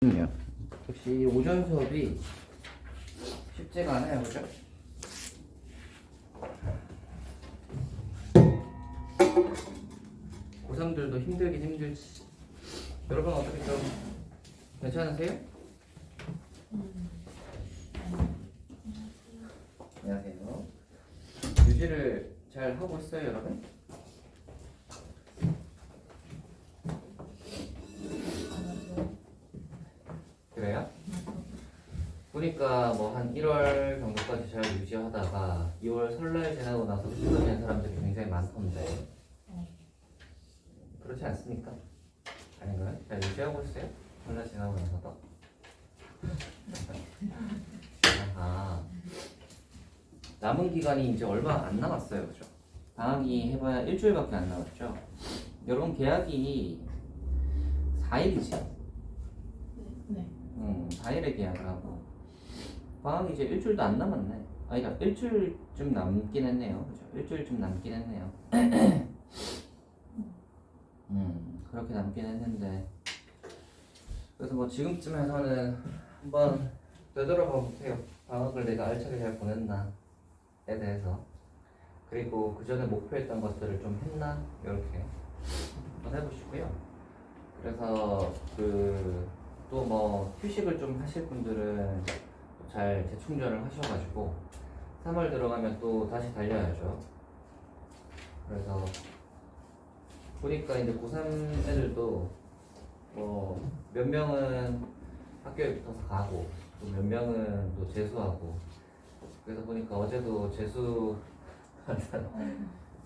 역시 오전 수업이 쉽지가 않아요, 그죠? 고3들도 힘들긴 힘들지. 여러분 어떻게 좀 괜찮으세요? 안녕하세요. 유지를 잘 하고 있어요, 여러분? 그래요? 보니까 뭐 한 1월 정도까지 잘 유지하다가 2월 설날 지나고 나서 쓰러지는 사람들이 굉장히 많던데 그렇지 않습니까? 아닌가요? 잘 유지하고 있어요? 설날 지나고 나서도? 아, 남은 기간이 이제 얼마 안 남았어요, 그죠? 방학이 해봐야 일주일밖에 안 남았죠? 여러분 계약이 4일이지? 네. 4일에 계약을 하고 방학이 이제 일주일도 안 남았네. 아니다, 일주일쯤 남긴 했네요, 그죠? 일주일쯤 남긴 했네요. 그렇게 남긴 했는데 그래서 뭐 지금쯤에서는 한번 되돌아봐 보세요. 방학을 내가 알차게 잘 보냈나에 대해서, 그리고 그 전에 목표했던 것들을 좀 했나 이렇게 한번 해보시고요. 그래서 또 뭐 휴식을 좀 하실 분들은 잘 재충전을 하셔가지고 3월 들어가면 또 다시 달려야죠. 그래서 보니까 이제 고3 애들도 뭐 몇 명은 학교에 붙어서 가고 또 몇 명은 또 재수하고, 그래서 보니까 어제도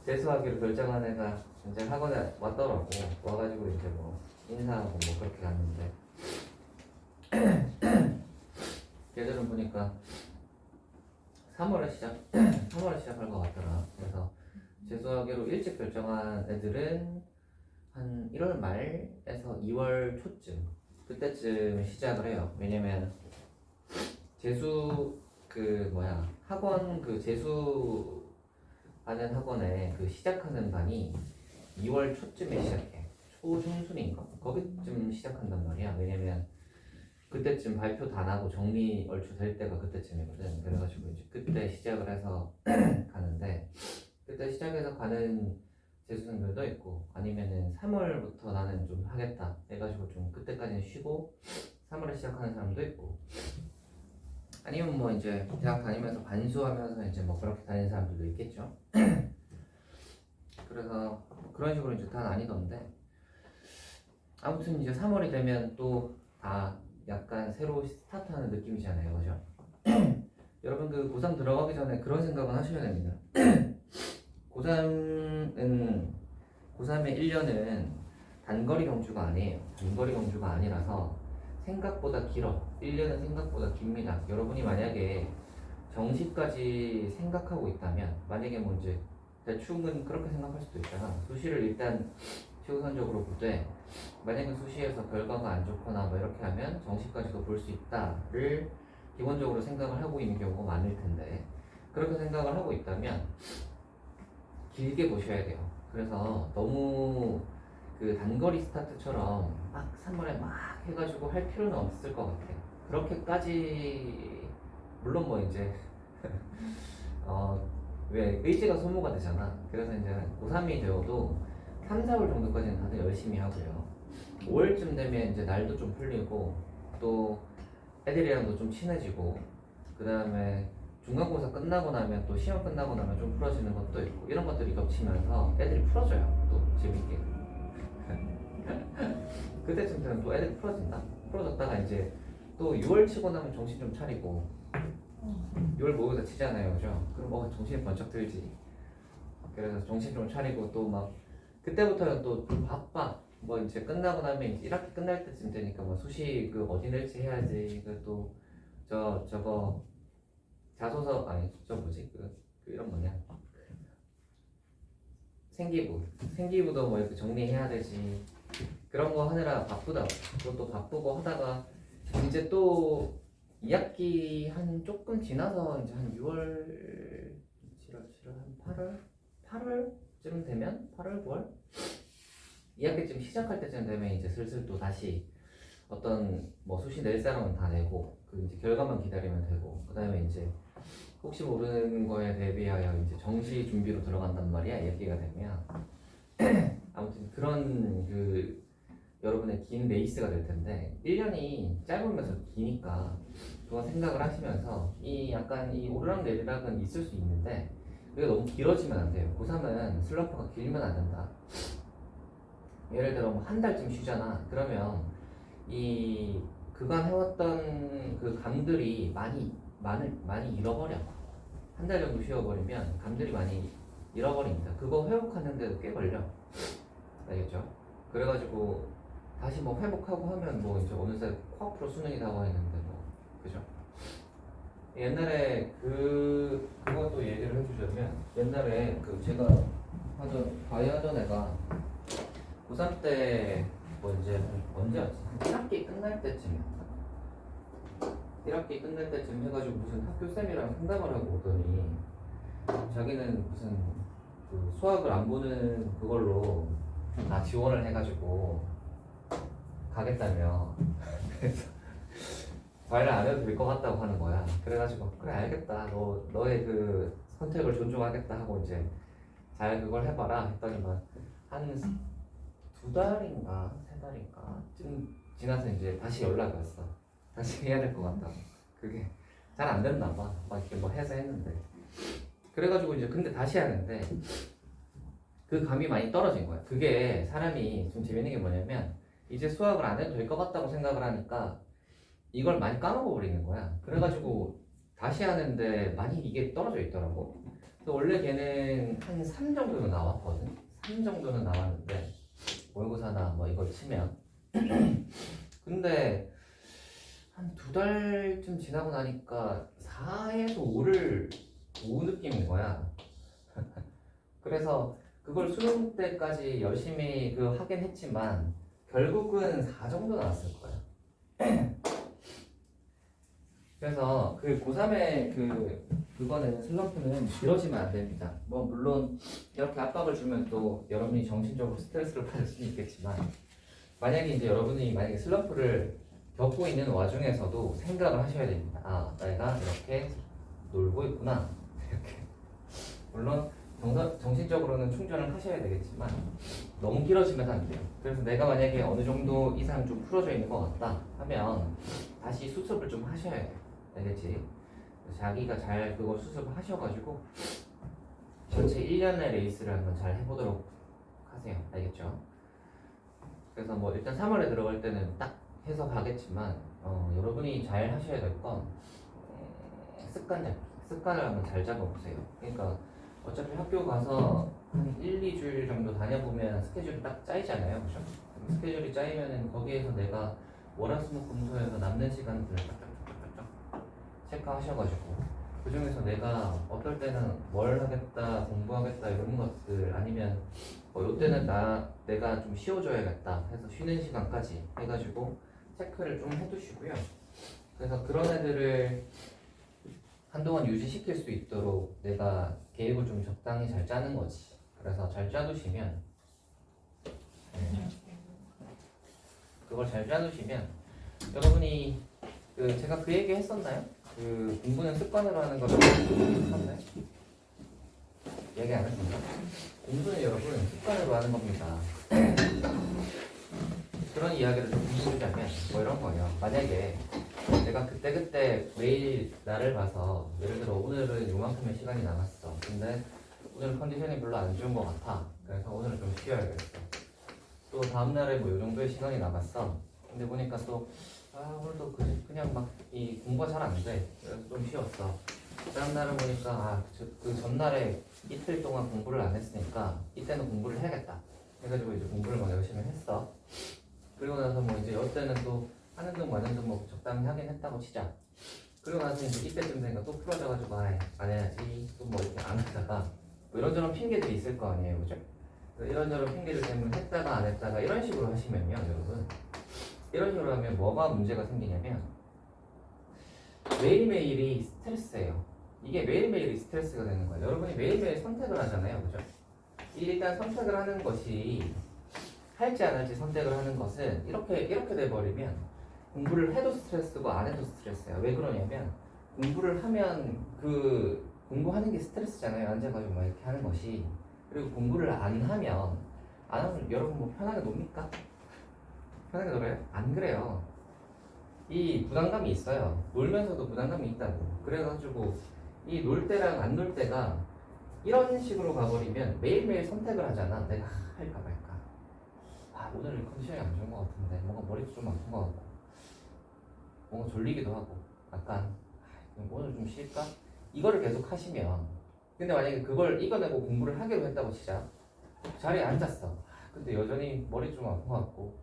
재수하기로 결정한 애가 이제 학원에 왔더라고. 와가지고 이제 뭐 인사하고 뭐 그렇게 갔는데 걔들은 보니까 3월에 시작할 것 같더라. 그래서 재수하기로 일찍 결정한 애들은 한 1월 말에서 2월 초쯤 그때쯤 시작을 해요. 왜냐면 재수 학원 재수 하는 학원에 시작하는 반이 2월 초쯤에 시작해. 초중순인가? 거기쯤 시작한단 말이야. 왜냐면 그때쯤 발표 다 나고 정리 얼추 될 때가 그때쯤이거든. 그래가지고 이제 그때 시작을 해서 가는데, 그때 시작해서 가는 재수생들도 있고, 아니면은 3월부터 나는 좀 하겠다 해가지고 좀 그때까지는 쉬고 3월에 시작하는 사람도 있고, 아니면 뭐 이제 대학 다니면서 반수하면서 이제 뭐 그렇게 다니는 사람들도 있겠죠. 그래서 그런 식으로 이제 다 나뉘던데, 아무튼 이제 3월이 되면 또 다 약간 새로 스타트하는 느낌이잖아요, 그죠? 여러분 고3 들어가기 전에 그런 생각은 하셔야 됩니다. 고3의 1년은 단거리 경주가 아니에요. 단거리 경주가 아니라서 생각보다 길어. 1년은 생각보다 깁니다. 여러분이 만약에 정시까지 생각하고 있다면, 만약에 뭐 이제 대충은 그렇게 생각할 수도 있잖아. 수시를 일단 최우선적으로 보되, 만약에 수시에서 결과가 안 좋거나 뭐 이렇게 하면 정시까지도 볼 수 있다를 기본적으로 생각을 하고 있는 경우가 많을 텐데, 그렇게 생각을 하고 있다면 길게 보셔야 돼요. 그래서 너무 단거리 스타트처럼 막 3월에 막 해가지고 할 필요는 없을 것 같아요. 그렇게까지 물론 뭐 이제 왜 의지가 소모가 되잖아. 그래서 이제 고3이 되어도 3, 4월 정도까지는 다들 열심히 하고요. 5월쯤 되면 이제 날도 좀 풀리고 또 애들이랑도 좀 친해지고, 그 다음에 중간고사 끝나고 나면 또 시험 끝나고 나면 좀 풀어지는 것도 있고, 이런 것들이 겹치면서 애들이 풀어져요. 또 재밌게. 그때쯤 되면 또 애들이 풀어졌다가 이제 또 6월 치고 나면 정신 좀 차리고, 6월 모의고사 치잖아요, 그죠? 그럼 정신이 번쩍 들지. 그래서 정신 좀 차리고 또 막 그때부터는 또 바빠. 뭐 이제 끝나고 나면 이제 1학기 끝날 때쯤 되니까 뭐 수시 어디 낼지 해야지. 또 저거 자소서, 아니 저 뭐지 이런 뭐냐, 생기부도 뭐 이렇게 정리해야 되지. 그런 거 하느라 바쁘다. 그것도 바쁘고 하다가 이제 또 2학기 한 조금 지나서 이제 한 6월 7월 한 8월쯤 되면 8월 9월 2학기쯤 시작할 때쯤 되면 이제 슬슬 또 다시 어떤 뭐 수시 낼 사람은 다 내고 그 이제 결과만 기다리면 되고 그다음에 이제 혹시 모르는 거에 대비하여 이제 정시 준비로 들어간단 말이야 얘기가 되면 아무튼 그런 그 여러분의 긴 레이스가 될 텐데 1년이 짧으면서 기니까 그거 생각을 하시면서 이 약간 이 오르락내리락은 있을 수 있는데 그게 너무 길어지면 안 돼요. 고3은 슬럼프가 길면 안 된다. 예를 들어 뭐 한 달쯤 쉬잖아. 그러면 이 그간 해왔던 그 감들이 많이 잃어버려. 한 달 정도 쉬어버리면 감들이 많이 잃어버립니다. 그거 회복하는데도 꽤 걸려. 알겠죠? 그래가지고 다시 뭐 회복하고 하면 뭐 이제 어느새 코앞으로 수능이 다가와 있는데 뭐 그죠? 옛날에 그것도 얘기를 해주자면 옛날에 그 제가 하던 과외 하던 애가 고3 때 뭐 이제 언제였지? 1학기 끝날 때쯤 1학기 끝날 때쯤 해가지고 무슨 학교 쌤이랑 상담을 하고 오더니 자기는 무슨 그 수학을 안 보는 그걸로 다 지원을 해가지고 가겠다며 그래서 과외를 안 해도 될 것 같다고 하는 거야. 그래가지고 그래 알겠다 너의 그 선택을 존중하겠다 하고 이제 잘 그걸 해봐라 했더니만 한 2달인가 3달인가 좀 지나서 이제 다시 연락이 왔어. 다시 해야 될 것 같다. 그게 잘 안 됐나 봐. 막 이렇게 뭐 해서 했는데 그래가지고 이제 근데 다시 하는데 그 감이 많이 떨어진 거야. 그게 사람이 좀 재밌는 게 뭐냐면 이제 수학을 안 해도 될 것 같다고 생각을 하니까 이걸 많이 까먹어 버리는 거야. 그래가지고 다시 하는데 많이 이게 떨어져 있더라고. 그래서 원래 걔는 한 3 정도는 나왔거든. 3 정도는 나왔는데 모의고사나 뭐 이걸 치면 근데 한 2달쯤 지나고 나니까 4에서 5 느낌인 거야. 그래서 그걸 수능 때까지 열심히 그 하긴 했지만 결국은 4 정도 나왔을 거야. 그래서 그 고3의 그거는 슬럼프는 길어지면 안 됩니다. 뭐 물론 이렇게 압박을 주면 또 여러분이 정신적으로 스트레스를 받을 수는 있겠지만 만약에 이제 여러분이 만약에 슬럼프를 겪고 있는 와중에서도 생각을 하셔야 됩니다. 아, 내가 이렇게 놀고 있구나. 이렇게 물론 정신적으로는 충전을 하셔야 되겠지만 너무 길어지면 안 돼요. 그래서 내가 만약에 어느 정도 이상 좀 풀어져 있는 것 같다 하면 다시 수습을 좀 하셔야 돼요. 알겠지? 자기가 잘 그걸 수습을 하셔가지고 전체 1년의 레이스를 한번 잘 해보도록 하세요. 알겠죠? 그래서 뭐 일단 3월에 들어갈 때는 딱 해서 가겠지만 여러분이 잘 하셔야 될 건 습관을 한번 잘 잡아보세요. 그러니까 어차피 학교 가서 한 1-2주일 정도 다녀보면 스케줄이 딱 짜이잖아요. 그죠? 스케줄이 짜이면은 거기에서 내가 월화수목금토에서 남는 시간들을 쫙쫙쫙쫙쫙 체크하셔가지고 그 중에서 내가 어떨 때는 뭘 하겠다, 공부하겠다 이런 것들 아니면 뭐 요때는 내가 좀 쉬어줘야겠다 해서 쉬는 시간까지 해가지고 체크를 좀 해두시고요. 그래서 그런 애들을 한동안 유지시킬 수 있도록 내가 계획을 좀 적당히 잘 짜는 거지. 그래서 잘 짜두시면 그걸 잘 짜두시면 여러분이 제가 그 얘기 했었나요? 그 공부는 습관으로 하는 거를 했었나요? 얘기 안 했었나? 공부는 여러분 습관으로 하는 겁니다. 그런 이야기를 좀 해주자면 뭐 이런 거예요. 만약에 내가 그때 매일 나를 봐서 예를 들어 오늘은 요만큼의 시간이 남았어. 근데 오늘 컨디션이 별로 안 좋은 것 같아. 그래서 오늘은 좀 쉬어야겠어. 또 다음날에 뭐 요 정도의 시간이 남았어. 근데 보니까 또 오늘도 그냥 막 이 공부가 잘 안 돼. 그래서 좀 쉬었어. 그 다음날은 보니까 그 전날에 이틀 동안 공부를 안 했으니까 이때는 공부를 해야겠다. 해가지고 이제 공부를 막 열심히 했어. 그리고 나서 뭐 이제 이때는 또 하는 둥 마는 둥 뭐 적당히 하긴 했다고 치자. 그리고 나서 이제 이때쯤 되니까 또 풀어져가지고 안 해야지. 또 뭐 이렇게 안 하다가 뭐 이런저런 핑계들이 있을 거 아니에요, 그죠? 이런저런 핑계들 때문에 했다가 안 했다가 이런 식으로 하시면요, 여러분. 이런 식으로 하면 뭐가 문제가 생기냐면 매일매일이 스트레스예요. 이게 매일매일이 스트레스가 되는 거예요. 여러분이 매일매일 선택을 하잖아요, 그죠? 일단 선택을 하는 것이 할지 안 할지 선택을 하는 것은 이렇게 돼버리면 공부를 해도 스트레스고 안 해도 스트레스야. 왜 그러냐면 공부를 하면 그 공부하는 게 스트레스잖아요. 앉아가지고 막 이렇게 하는 것이. 그리고 공부를 안 하면 여러분 뭐 편하게 놉니까? 편하게 놀아요? 안 그래요. 이 부담감이 있어요. 놀면서도 부담감이 있다고. 그래가지고 이 놀 때랑 안 놀 때가 이런 식으로 가버리면 매일매일 선택을 하잖아. 내가 할까 말까. 아, 오늘 컨디션이 안 좋은 것 같은데 뭔가 머리도 좀 아픈 것 같고 뭔가 졸리기도 하고 약간 오늘 좀 쉴까? 이거를 계속 하시면 근데 만약에 그걸 이겨내고 공부를 하기로 했다고 치자. 자리에 앉았어. 근데 여전히 머리 좀 아픈 것 같고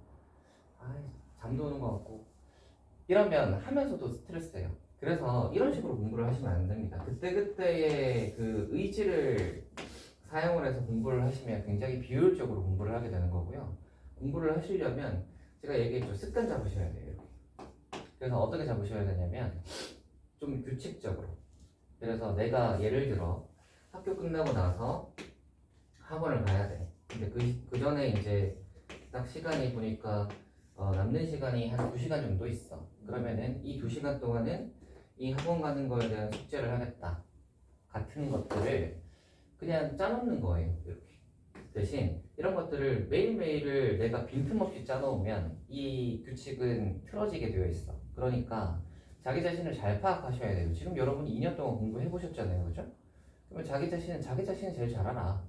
잠도 오는 것 같고 이러면 하면서도 스트레스예요. 그래서 이런 식으로 공부를 하시면 안 됩니다. 그때그때의 그 의지를 사용을 해서 공부를 하시면 굉장히 비효율적으로 공부를 하게 되는 거고요. 공부를 하시려면 제가 얘기했죠. 습관 잡으셔야 돼요. 그래서 어떻게 잡으셔야 되냐면 좀 규칙적으로. 그래서 내가 예를 들어 학교 끝나고 나서 학원을 가야 돼. 근데 그 전에 이제 딱 시간이 보니까 남는 시간이 한 2시간 정도 있어. 그러면은 이 2시간 동안은 이 학원 가는 거에 대한 숙제를 하겠다. 같은 것들을 그냥 짜놓는 거예요. 이렇게. 대신 이런 것들을 매일매일을 내가 빈틈없이 짜놓으면 이 규칙은 틀어지게 되어 있어. 그러니까 자기 자신을 잘 파악하셔야 돼요. 지금 여러분이 2년 동안 공부해 보셨잖아요. 그죠? 그러면 자기 자신을 제일 잘 알아.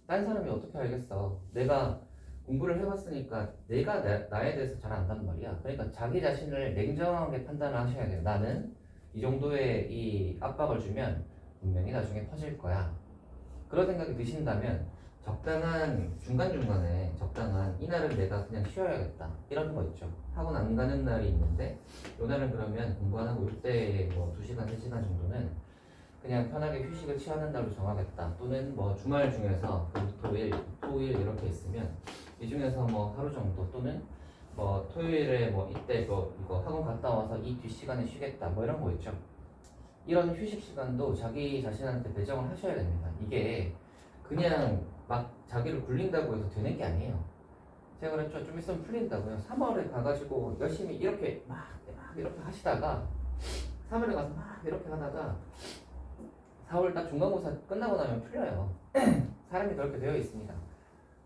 딴 사람이 어떻게 알겠어? 내가 공부를 해봤으니까 내가 나에 대해서 잘 안단 말이야. 그러니까 자기 자신을 냉정하게 판단을 하셔야 돼요. 나는 이 정도의 이 압박을 주면 분명히 나중에 퍼질 거야. 그런 생각이 드신다면 적당한 중간중간에 적당한 이날은 내가 그냥 쉬어야겠다 이런 거 있죠. 학원 안 가는 날이 있는데 이날은 그러면 공부 안 하고 이때 뭐 2시간 3시간 정도는 그냥 편하게 휴식을 취하는 날로 정하겠다. 또는 뭐 주말 중에서 토일 이렇게 있으면 이 중에서 뭐 하루 정도 또는 뭐 토요일에 뭐 이때 뭐 이거 학원 갔다 와서 이 뒷시간에 쉬겠다 뭐 이런 거 있죠. 이런 휴식 시간도 자기 자신한테 배정을 하셔야 됩니다. 이게 그냥 막 자기를 굴린다고 해서 되는 게 아니에요. 제가 그랬죠. 좀 있으면 풀린다고요. 3월에 가가지고 열심히 이렇게 막 이렇게 하시다가 3월에 가서 막 이렇게 하다가 4월 딱 중간고사 끝나고 나면 풀려요. 사람이 그렇게 되어 있습니다.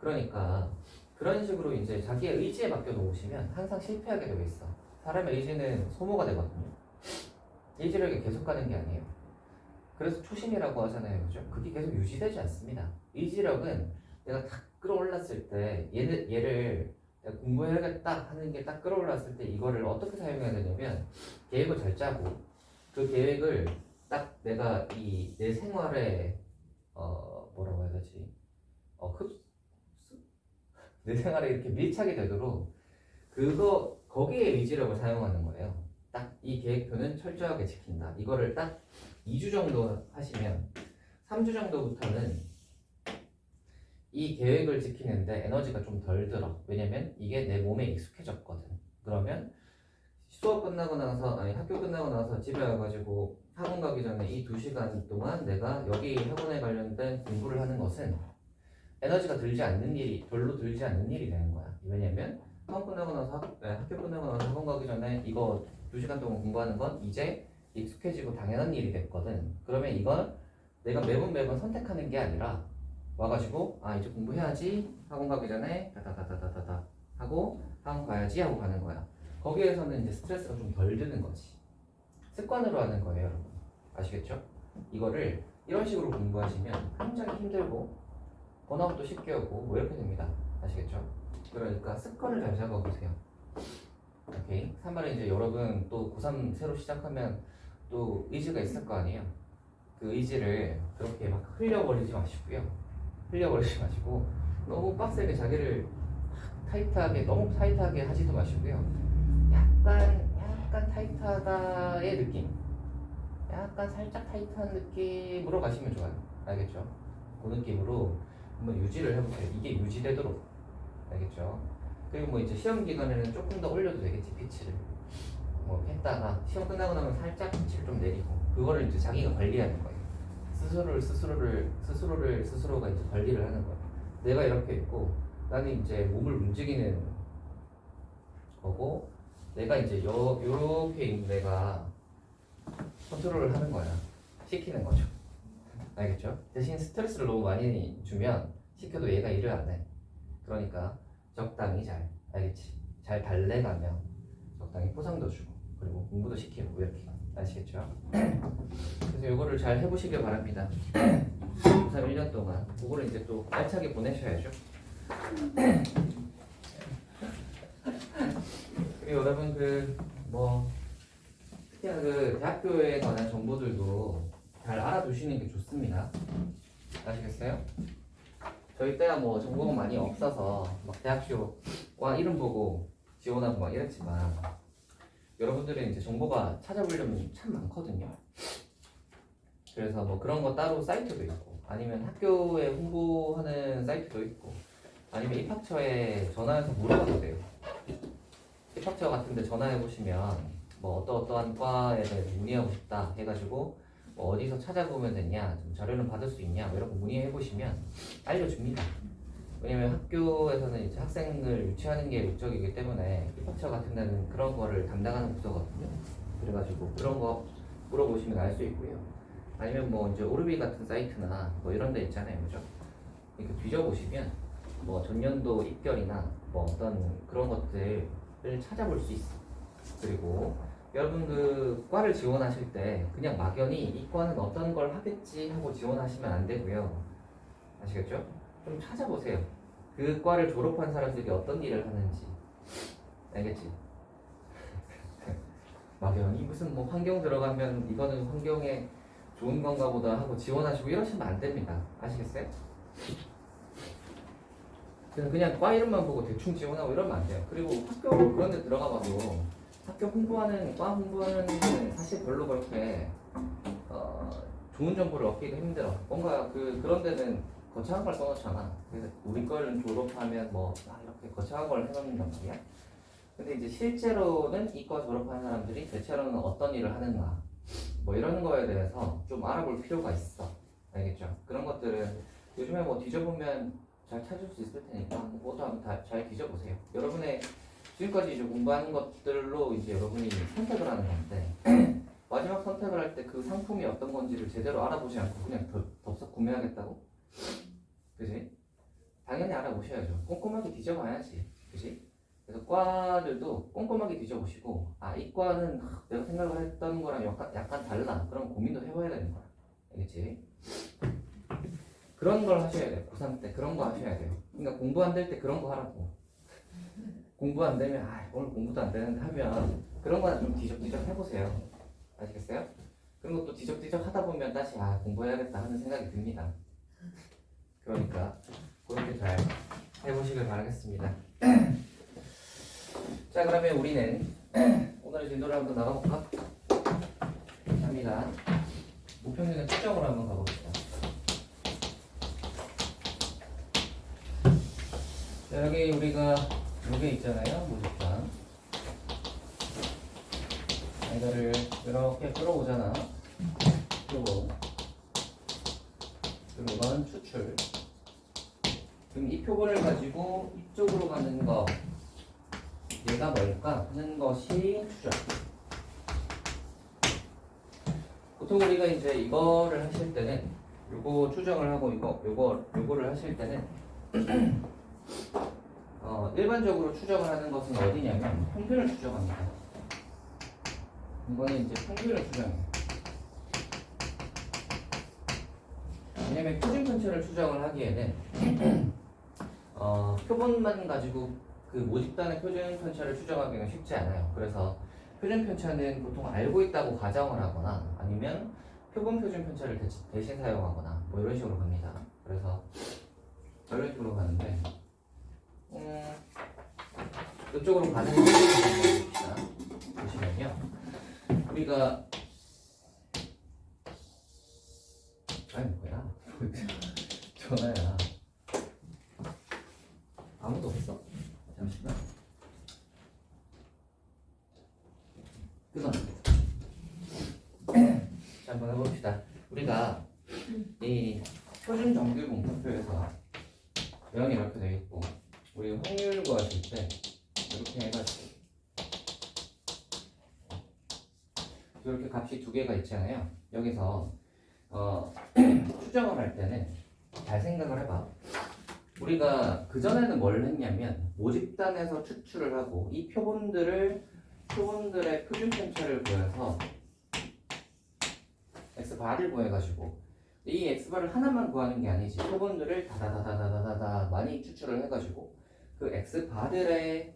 그러니까 그런 식으로 이제 자기의 의지에 맡겨 놓으시면 항상 실패하게 되어 있어. 사람의 의지는 소모가 되거든요. 의지력이 계속 가는 게 아니에요. 그래서 초심이라고 하잖아요. 그죠? 그게 계속 유지되지 않습니다. 의지력은 내가 딱 끌어올랐을 때 얘를 내가 공부해야겠다 하는 게 딱 끌어올랐을 때 이거를 어떻게 사용해야 되냐면 계획을 잘 짜고 그 계획을 딱 내가 이 내 생활에 뭐라고 해야 되지? 흡수? 내 생활에 이렇게 밀착이 되도록 거기에 의지력을 사용하는 거예요. 딱 이 계획표는 철저하게 지킨다. 이거를 딱 2주 정도 하시면 3주 정도부터는 이 계획을 지키는데 에너지가 좀 덜 들어. 왜냐면 이게 내 몸에 익숙해졌거든. 그러면 학교 끝나고 나서 집에 와가지고 학원 가기 전에 이 2시간 동안 내가 여기 학원에 관련된 공부를 하는 것은 에너지가 별로 들지 않는 일이 되는 거야. 왜냐면 학교 끝나고 나서 학원 가기 전에 이거 2시간 동안 공부하는 건 이제 익숙해지고 당연한 일이 됐거든. 그러면 이걸 내가 매번 선택하는 게 아니라 와가지고 이제 공부해야지 학원 가기 전에 다다다다다다 하고 학원 가야지 하고 가는 거야. 거기에서는 이제 스트레스가 좀 덜 드는 거지. 습관으로 하는 거예요, 여러분. 아시겠죠? 이거를 이런 식으로 공부하시면 굉장히 힘들고 번아웃도 쉽게 오고 뭐 이렇게 됩니다. 아시겠죠? 그러니까 습관을 잘 잡아보세요. 오케이. 3월에 이제 여러분 또 고3 새로 시작하면 또 의지가 있을 거 아니에요. 그 의지를 그렇게 막 흘려버리지 마시고 너무 빡세게 자기를 너무 타이트하게 하지도 마시고요. 약간 타이트하다의 느낌, 약간 살짝 타이트한 느낌으로 가시면 좋아요. 알겠죠? 그 느낌으로 한번 유지를 해보세요. 이게 유지되도록. 알겠죠? 그리고 뭐 이제 시험 기간에는 조금 더 올려도 되겠지. 피치를 뭐 했다가 시험 끝나고 나면 살짝 피치를 좀 내리고 그거를 이제 자기가 관리하는 거예요. 스스로가 이제 관리를 하는 거예요. 내가 이렇게 있고 나는 이제 몸을 움직이는 거고 내가 이제 요렇게 있는 내가 컨트롤을 하는 거야. 시키는 거죠. 알겠죠? 대신 스트레스를 너무 많이 주면 시켜도 얘가 일을 안 해. 그러니까 적당히 잘, 알겠지? 잘 달래가며 적당히 포상도 주고 그리고 공부도 시키고 이렇게. 아시겠죠? 그래서 요거를 잘 해보시길 바랍니다. 고3 1년 동안 그거를 이제 또 알차게 보내셔야죠. 그리고 여러분 특히나 대학교에 관한 정보들도 잘 알아두시는 게 좋습니다. 아시겠어요? 저희 때야 정보가 많이 없어서 막 대학교와 이름 보고 지원하고 막 이랬지만 여러분들은 이제 정보가 찾아보려면 참 많거든요. 그래서 그런 거 따로 사이트도 있고 아니면 학교에 홍보하는 사이트도 있고 아니면 입학처에 전화해서 물어봐도 돼요. 입학처 같은 데 전화해 보시면 어떠한 과에 대해서 문의하고 싶다 해가지고 어디서 찾아보면 되냐, 좀 자료는 받을 수 있냐 이런 거 문의해 보시면 알려줍니다. 왜냐면 학교에서는 이제 학생을 유치하는 게 목적이기 때문에 입학처 같은 데는 그런 거를 담당하는 부서거든요. 그래가지고 그런 거 물어보시면 알 수 있고요. 아니면 이제 오르비 같은 사이트나 이런 데 있잖아요, 그죠? 이렇게 뒤져보시면 전년도 입결이나 어떤 그런 것들을 찾아볼 수 있어. 그리고 여러분 과를 지원하실 때 그냥 막연히 이 과는 어떤 걸 하겠지 하고 지원하시면 안 되고요. 아시겠죠? 좀 찾아보세요. 그 과를 졸업한 사람들이 어떤 일을 하는지. 알겠지? 막연히 무슨 환경 들어가면 이거는 환경에 좋은 건가 보다 하고 지원하시고 이러시면 안 됩니다. 아시겠어요? 그냥 과 이름만 보고 대충 지원하고 이러면 안 돼요. 그리고 학교 그런 데 들어가 봐도 학교 홍보하는, 과 홍보하는 데는 사실 별로 그렇게 좋은 정보를 얻기가 힘들어. 뭔가 그런 데는 거창한 걸 써놓잖아. 그래서 우리 거를 졸업하면 이렇게 거창한 걸 해놓는단 말이야. 근데 이제 실제로는 이과 졸업한 사람들이 대체로는 어떤 일을 하는가 이런 거에 대해서 좀 알아볼 필요가 있어. 알겠죠? 그런 것들은 요즘에 뒤져보면 잘 찾을 수 있을 테니까 그것도 한번 잘 뒤져보세요. 여러분의 지금까지 이제 공부하는 것들로 이제 여러분이 선택을 하는 건데 마지막 선택을 할 때 그 상품이 어떤 건지를 제대로 알아보지 않고 그냥 덥석 구매하겠다고? 그지? 당연히 알아보셔야죠. 꼼꼼하게 뒤져봐야지. 그지? 그래서 과들도 꼼꼼하게 뒤져보시고 이 과는 내가 생각을 했던 거랑 약간 달라. 그럼 고민도 해봐야 되는 거야. 알겠지? 그런 걸 하셔야 돼요. 고3 때 그런 거 하셔야 돼요. 그러니까 공부 안 될 때 그런 거 하라고. 공부 안 되면 오늘 공부도 안 되는데 하면 그런 거는 좀 뒤적뒤적 해보세요. 아시겠어요? 그런 것도 뒤적뒤적 하다 보면 다시 공부해야겠다 하는 생각이 듭니다. 그러니까 그렇게 잘 해보시길 바라겠습니다. 자, 그러면 우리는 오늘의 진도를 한번 나가볼까? 갑니다. 우평균의 추정으로 한번 가봅시다. 자, 여기 우리가 요게 있잖아요, 모집장. 이거를 이렇게 끌어오잖아. 그리고 이건 추출. 그럼 이 표본을 가지고 이쪽으로 가는 거 얘가 뭘까 하는 것이 추정. 보통 우리가 이제 이거를 하실 때는 요거 추정을 하고 요거를 하실 때는 일반적으로 추정을 하는 것은 어디냐면 평균을 추정합니다. 이거는 이제 평균을 추정해요. 왜냐면 표준 편차를 추정을 하기에는 표본만 가지고 그 모집단의 표준 편차를 추정하기는 쉽지 않아요. 그래서 표준 편차는 보통 알고 있다고 가정을 하거나 아니면 표본 표준 편차를 대신 사용하거나 이런 식으로 갑니다. 그래서 이런 식으로 가는데 이쪽으로 가는 방법입니다. 보시면요, 우리가 뭐야? 전화야. 아무도 없어? 잠시만. 끊어. 자, 한번 해봅시다. 우리가 이 표준 정규 공표표에서 모양이 이렇게 되어 있고 우리 확률 구하실 때 이렇게 해가지고 이렇게 값이 두 개가 있잖아요. 여기서 추정을 할 때는 잘 생각을 해봐. 우리가 그전에는 뭘 했냐면 모집단에서 추출을 하고 이 표본들의 표준 편차를 구해서 x바를 구해가지고 이 x바를 하나만 구하는 게 아니지. 표본들을 다다다다다다다 많이 추출을 해가지고 그 x바들의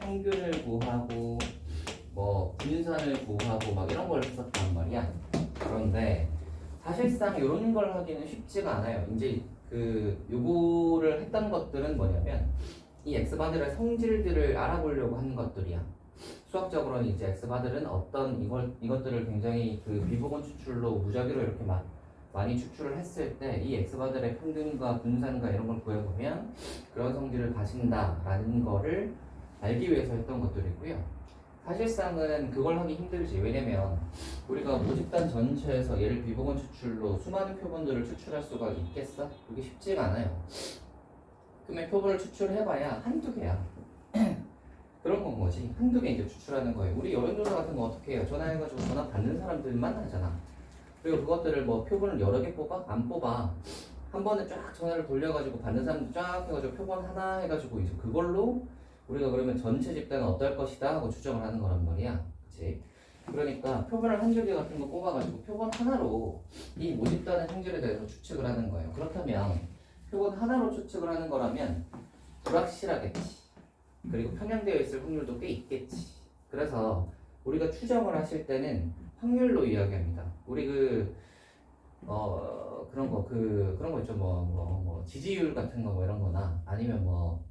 평균을 구하고 뭐 분산을 구하고 막 이런 걸 했었단 말이야. 그런데 사실상 이런 걸 하기는 쉽지가 않아요. 이제 요거를 했던 것들은 뭐냐면 이 x바들의 성질들을 알아보려고 하는 것들이야. 수학적으로는 이제 x바들은 어떤 이것들을 굉장히 비보건 추출로 무작위로 이렇게 많이 추출을 했을 때 이 x바들의 평균과 분산과 이런 걸 구해보면 그런 성질을 가진다라는 거를 알기 위해서 했던 것들이고요. 사실상은 그걸 하기 힘들지. 왜냐면 우리가 모집단 전체에서 얘를 비보건 추출로 수많은 표본들을 추출할 수가 있겠어? 그게 쉽지가 않아요. 그러면 표본을 추출해봐야 한두 개야. 그런 건 거지. 한두 개 이제 추출하는 거예요. 우리 여론조사 같은 거 어떻게 해요? 전화해가지고 전화 받는 사람들만 하잖아. 그리고 그것들을 뭐 표본을 여러 개 뽑아? 안 뽑아. 한 번에 쫙 전화를 돌려가지고 받는 사람들 쫙 해가지고 표본 하나 해가지고 이제 그걸로 우리가 그러면 전체 집단은 어떨 것이다 하고 추정을 하는 거란 말이야. 그치? 그러니까 표본을 한두 개 같은 거 뽑아가지고 표본 하나로 이 모집단의 성질에 대해서 추측을 하는 거예요. 그렇다면 표본 하나로 추측을 하는 거라면 불확실하겠지. 그리고 편향되어 있을 확률도 꽤 있겠지. 그래서 우리가 추정을 하실 때는 확률로 이야기합니다. 우리 그런 거 있죠. 뭐 지지율 같은 거 뭐 이런 거나 아니면 뭐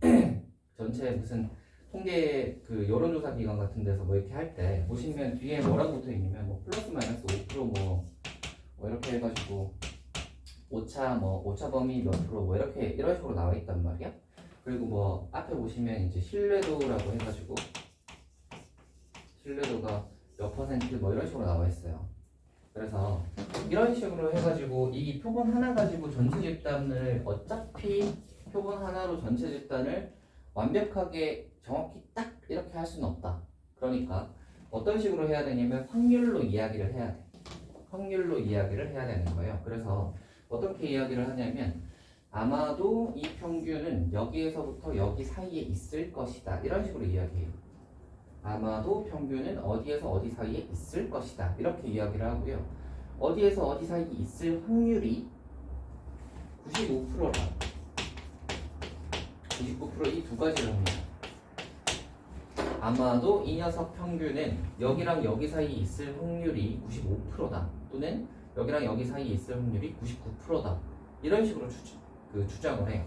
전체 무슨 통계 여론조사 기관 같은 데서 뭐 이렇게 할 때 보시면 뒤에 뭐라고 붙어 있냐면 뭐 플러스 마이너스 5% 뭐 이렇게 해가지고 오차 범위 몇 프로 뭐 이런 식으로 나와 있단 말이야. 그리고 뭐 앞에 보시면 이제 신뢰도라고 해가지고 신뢰도가 몇 퍼센트 뭐 이런 식으로 나와 있어요. 그래서 이런 식으로 해가지고 이 표본 하나 가지고 전체 집단을 어차피 표본 하나로 전체 집단을 완벽하게 정확히 딱 이렇게 할 수는 없다. 그러니까 어떤 식으로 해야 되냐면 확률로 이야기를 해야 돼. 확률로 이야기를 해야 되는 거예요. 그래서 어떻게 이야기를 하냐면 아마도 이 평균은 여기에서부터 여기 사이에 있을 것이다. 이런 식으로 이야기해요. 아마도 평균은 어디에서 어디 사이에 있을 것이다. 이렇게 이야기를 하고요. 어디에서 어디 사이에 있을 확률이 95%라. 99% 이 두 가지를 합니다. 아마도 이 녀석 평균은 여기랑 여기 사이에 있을 확률이 95%다. 또는 여기랑 여기 사이에 있을 확률이 99%다. 이런 식으로 추정을 해요.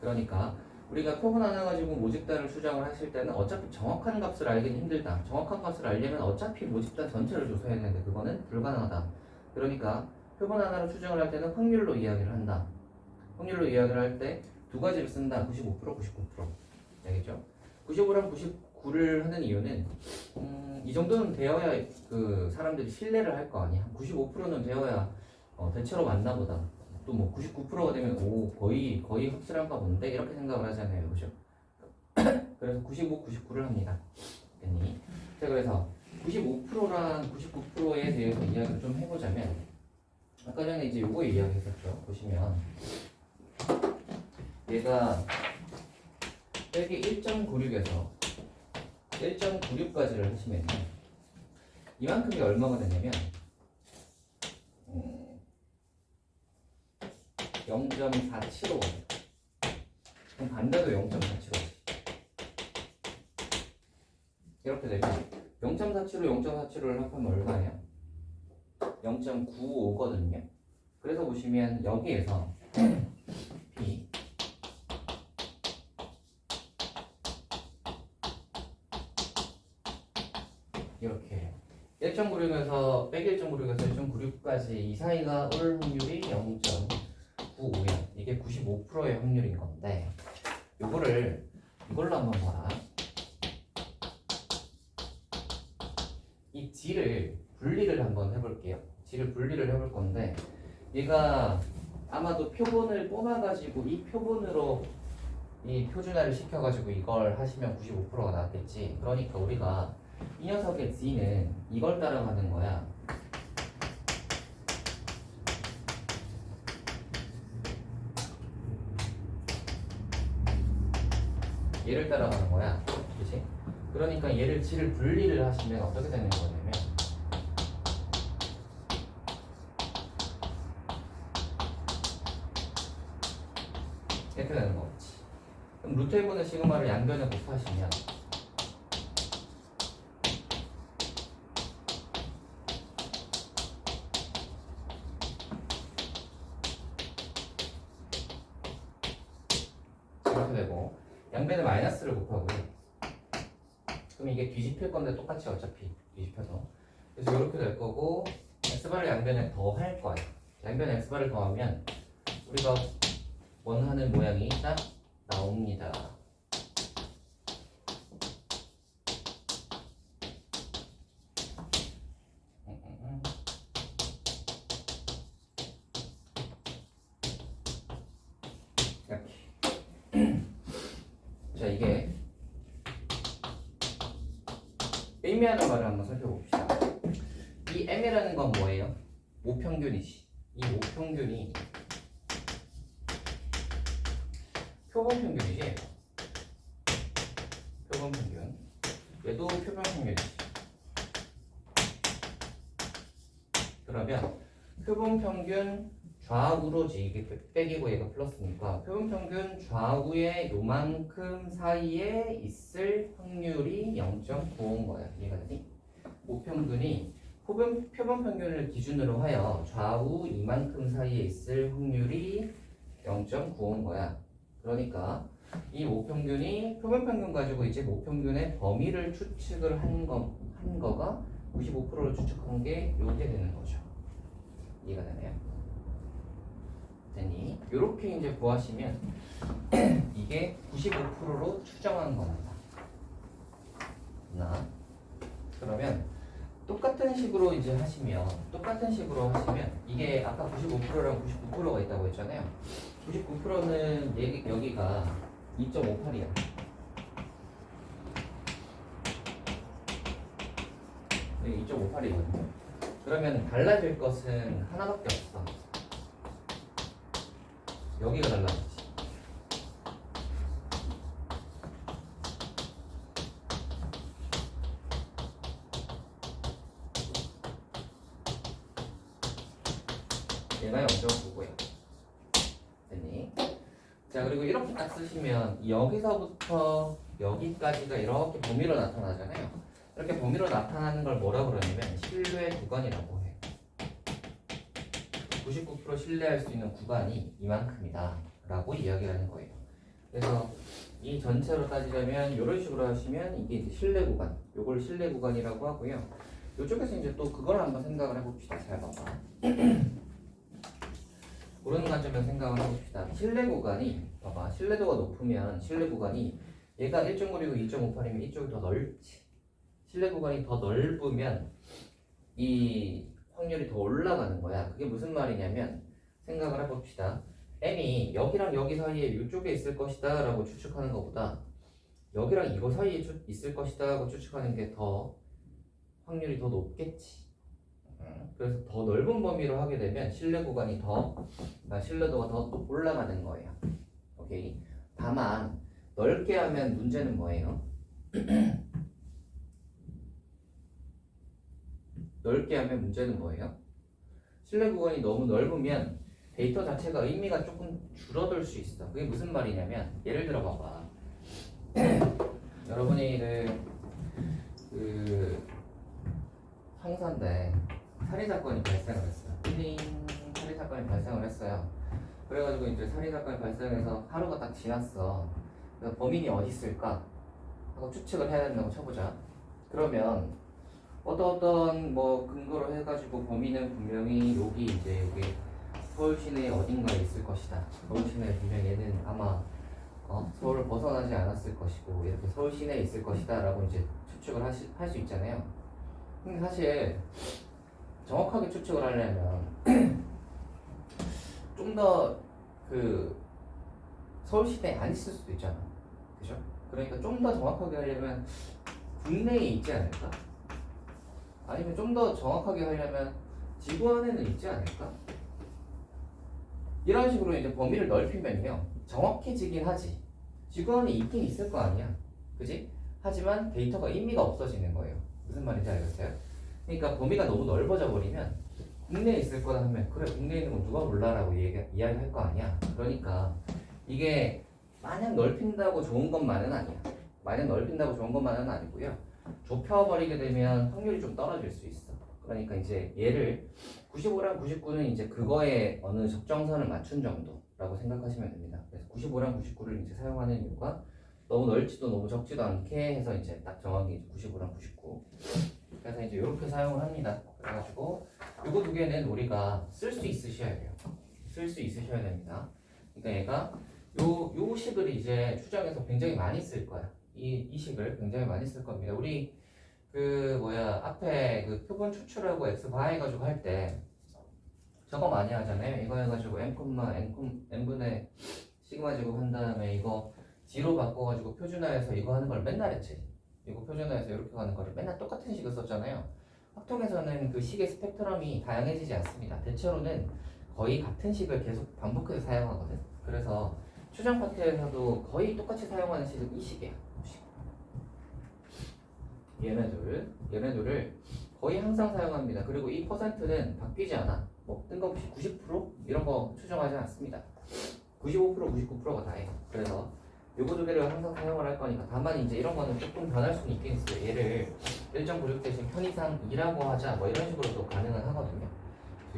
그러니까 우리가 표본 하나 가지고 모집단을 추정을 하실 때는 어차피 정확한 값을 알기는 힘들다. 정확한 값을 알려면 어차피 모집단 전체를 조사해야 되는데 그거는 불가능하다. 그러니까 표본 하나로 추정을 할 때는 확률로 이야기를 한다. 확률로 이야기를 할 때 두 가지를 쓴다. 95%, 99%. 알겠죠? 95랑 99를 하는 이유는 이 정도는 되어야 사람들이 신뢰를 할 거 아니야. 95%는 되어야 대체로 맞나 보다. 또 뭐 99%가 되면 거의 확실한가 본데 이렇게 생각을 하잖아요. 그죠? 그래서 95, 99를 합니다. 됐니? 자, 그래서 95%랑 99%에 대해서 이야기를 좀 해보자면 아까 전에 이제 요거 이야기했었죠. 보시면 얘가 빼기 1.96에서 1.96까지를 하시면요. 이만큼이 얼마가 되냐면 0.475가 돼요. 그럼 반대도 0.475. 이렇게 되면 0.475를 합하면 얼마예요? 0.95거든요. 그래서 보시면 여기에서 B 이렇게 해요. 1.96에서 빼기 1.96에서 1.96까지 이 사이가 올 확률이 0.95야. 이게 95%의 확률인 건데 이걸로 한번 봐라. 이 G를 분리를 한번 해볼게요. G를 분리를 해볼 건데 얘가 아마도 표본을 뽑아가지고 이 표본으로 이 표준화를 시켜가지고 이걸 하시면 95%가 나왔겠지. 그러니까 우리가 이 녀석의 Z는 이걸 따라가는 거야. 얘를 따라가는 거야. 그치? 그러니까 얘를 G를 분리를 하시면 어떻게 되는 거냐면 이렇게 되는 거지. 그럼 루트 1분의 시그마를 양변에 곱하시면 이렇게 되고 양변에 마이너스를 곱하고요. 그럼 이게 뒤집힐 건데 똑같이 어차피 뒤집혀서 그래서 이렇게 될 거고 x바를 양변에 더할 거야. 양변에 x바를 더하면 우리가 원하는 모양이 딱 나옵니다. 이렇게. 자, 이게 의미하는 말을 한번 살펴봅시다. 이 m이라는 건 뭐예요? 모평균이지. 이 모평균이 표본평균이지. 표본평균. 얘도 표본평균이지. 그러면 표본평균 좌우로지. 이게 백이고 얘가 플러스니까 표본평균 좌우에 요만큼 사이에 있을 확률이 0.95인 거야. 이해가 되니? 모평균이 표본평균을 기준으로 하여 좌우 이만큼 사이에 있을 확률이 0.95인 거야. 그러니까 이 모평균이 표본평균 가지고 이제 모평균의 범위를 추측을 한 거가 95%를 추측한 게 요게 되는 거죠. 이해가 되나요? 됐니? 요렇게 이제 구하시면 이게 95%로 추정한 겁니다. 나 그러면 똑같은 식으로 하시면 이게 아까 95%랑 99%가 있다고 했잖아요. 99%는 여기가 2.58이야. 여기 2.58이거든요. 그러면 달라질 것은 하나밖에 없어. 여기가 달라지지. 얘가 0.9고요. 됐니? 자, 그리고 이렇게 딱 쓰시면 여기서부터 여기까지가 이렇게 범위로 나타나잖아요. 이렇게 범위로 나타나는 걸 뭐라 그러냐면 신뢰 구간이라고 해. 99% 신뢰할 수 있는 구간이 이만큼이다 라고 이야기를 하는 거예요. 그래서 이 전체로 따지자면 이런 식으로 하시면 이게 이제 신뢰 구간, 요걸 신뢰 구간이라고 하고요. 이쪽에서 이제 또 그걸 한번 생각을 해봅시다. 잘 봐봐. 그런 관점에서 생각을 해봅시다. 신뢰 구간이 봐봐. 신뢰도가 높으면 신뢰 구간이 얘가 1.9이고 2.58이면 이쪽이 더 넓지. 신뢰 구간이 더 넓으면 이 확률이 더 올라가는 거야. 그게 무슨 말이냐면 생각을 해봅시다. m이 여기랑 여기 사이에 이쪽에 있을 것이다 라고 추측하는 것보다 여기랑 이거 사이에 있을 것이다 라고 추측하는 게 더 확률이 더 높겠지. 그래서 더 넓은 범위로 하게 되면 신뢰 구간이 신뢰도가 더 올라가는 거예요. 오케이. 다만 넓게 하면 문제는 뭐예요? 넓게 하면 문제는 뭐예요? 신뢰 구간이 너무 넓으면 데이터 자체가 의미가 조금 줄어들 수 있어. 그게 무슨 말이냐면 예를 들어 봐봐. 여러분이 형사인데 살인사건이 발생을 했어요. 살인사건이 발생을 했어요. 그래가지고 이제 살인사건이 발생해서 하루가 딱 지났어. 그래서 범인이 어디 있을까 하고 추측을 해야 된다고 쳐보자. 그러면 어떤 뭐 근거로 해가지고 범인은 분명히 여기 서울 시내 어딘가에 있을 것이다. 서울 시내에 분명히 얘는 아마 서울을 벗어나지 않았을 것이고 이렇게 서울 시내에 있을 것이다 라고 이제 추측을 할 수 있잖아요. 근데 사실 정확하게 추측을 하려면 좀 더 서울 시내에 안 있을 수도 있잖아. 그죠? 그러니까 좀 더 정확하게 하려면 국내에 있지 않을까? 아니면 좀 더 정확하게 하려면 지구 안에는 있지 않을까? 이런 식으로 이제 범위를 넓히면요 정확해지긴 하지. 지구 안에 있긴 있을 거 아니야, 그지? 하지만 데이터가 의미가 없어지는 거예요. 무슨 말인지 알겠어요? 그러니까 범위가 너무 넓어져 버리면 국내에 있을 거다 하면 그래 국내에 있는 건 누가 몰라라고 이야기할 거 아니야. 그러니까 이게 마냥 넓힌다고 좋은 것만은 아니야. 마냥 넓힌다고 좋은 것만은 아니고요. 좁혀버리게 되면 확률이 좀 떨어질 수 있어. 그러니까 이제 얘를 95랑 99는 이제 그거에 어느 적정선을 맞춘 정도라고 생각하시면 됩니다. 그래서 95랑 99를 이제 사용하는 이유가 너무 넓지도 너무 적지도 않게 해서 이제 딱 정확히 이제 95랑 99. 그래서 이제 이렇게 사용을 합니다. 그래가지고 요거 두 개는 우리가 쓸 수 있으셔야 돼요. 쓸 수 있으셔야 됩니다. 그러니까 얘가 요 식을 이제 추정해서 굉장히 많이 쓸 거야. 이 식을 굉장히 많이 쓸 겁니다. 우리 앞에 그 표본 추출하고 x 바 해가지고 할 때 저거 많이 하잖아요. 이거 해가지고 n분의 시그마 제곱 한 다음에 이거 G로 바꿔가지고 표준화해서 이거 하는 걸 맨날 했지. 이거 표준화해서 이렇게 가는 거를 맨날 똑같은 식을 썼잖아요. 확통에서는 그 식의 스펙트럼이 다양해지지 않습니다. 대체로는 거의 같은 식을 계속 반복해서 사용하거든. 그래서 추정 파트에서도 거의 똑같이 사용하는 식은 이 식이에요. 얘네들을 거의 항상 사용합니다. 그리고 이 퍼센트는 바뀌지 않아. 뭐 뜬금없이 90% 이런 거 추정하지 않습니다. 95%, 99%가 다예요. 그래서 요거 두 개를 항상 사용을 할 거니까 다만 이제 이런 거는 조금 변할 수는 있긴 있어요. 얘를 1.96 대신 편의상 2라고 하자 뭐 이런 식으로도 가능은 하거든요.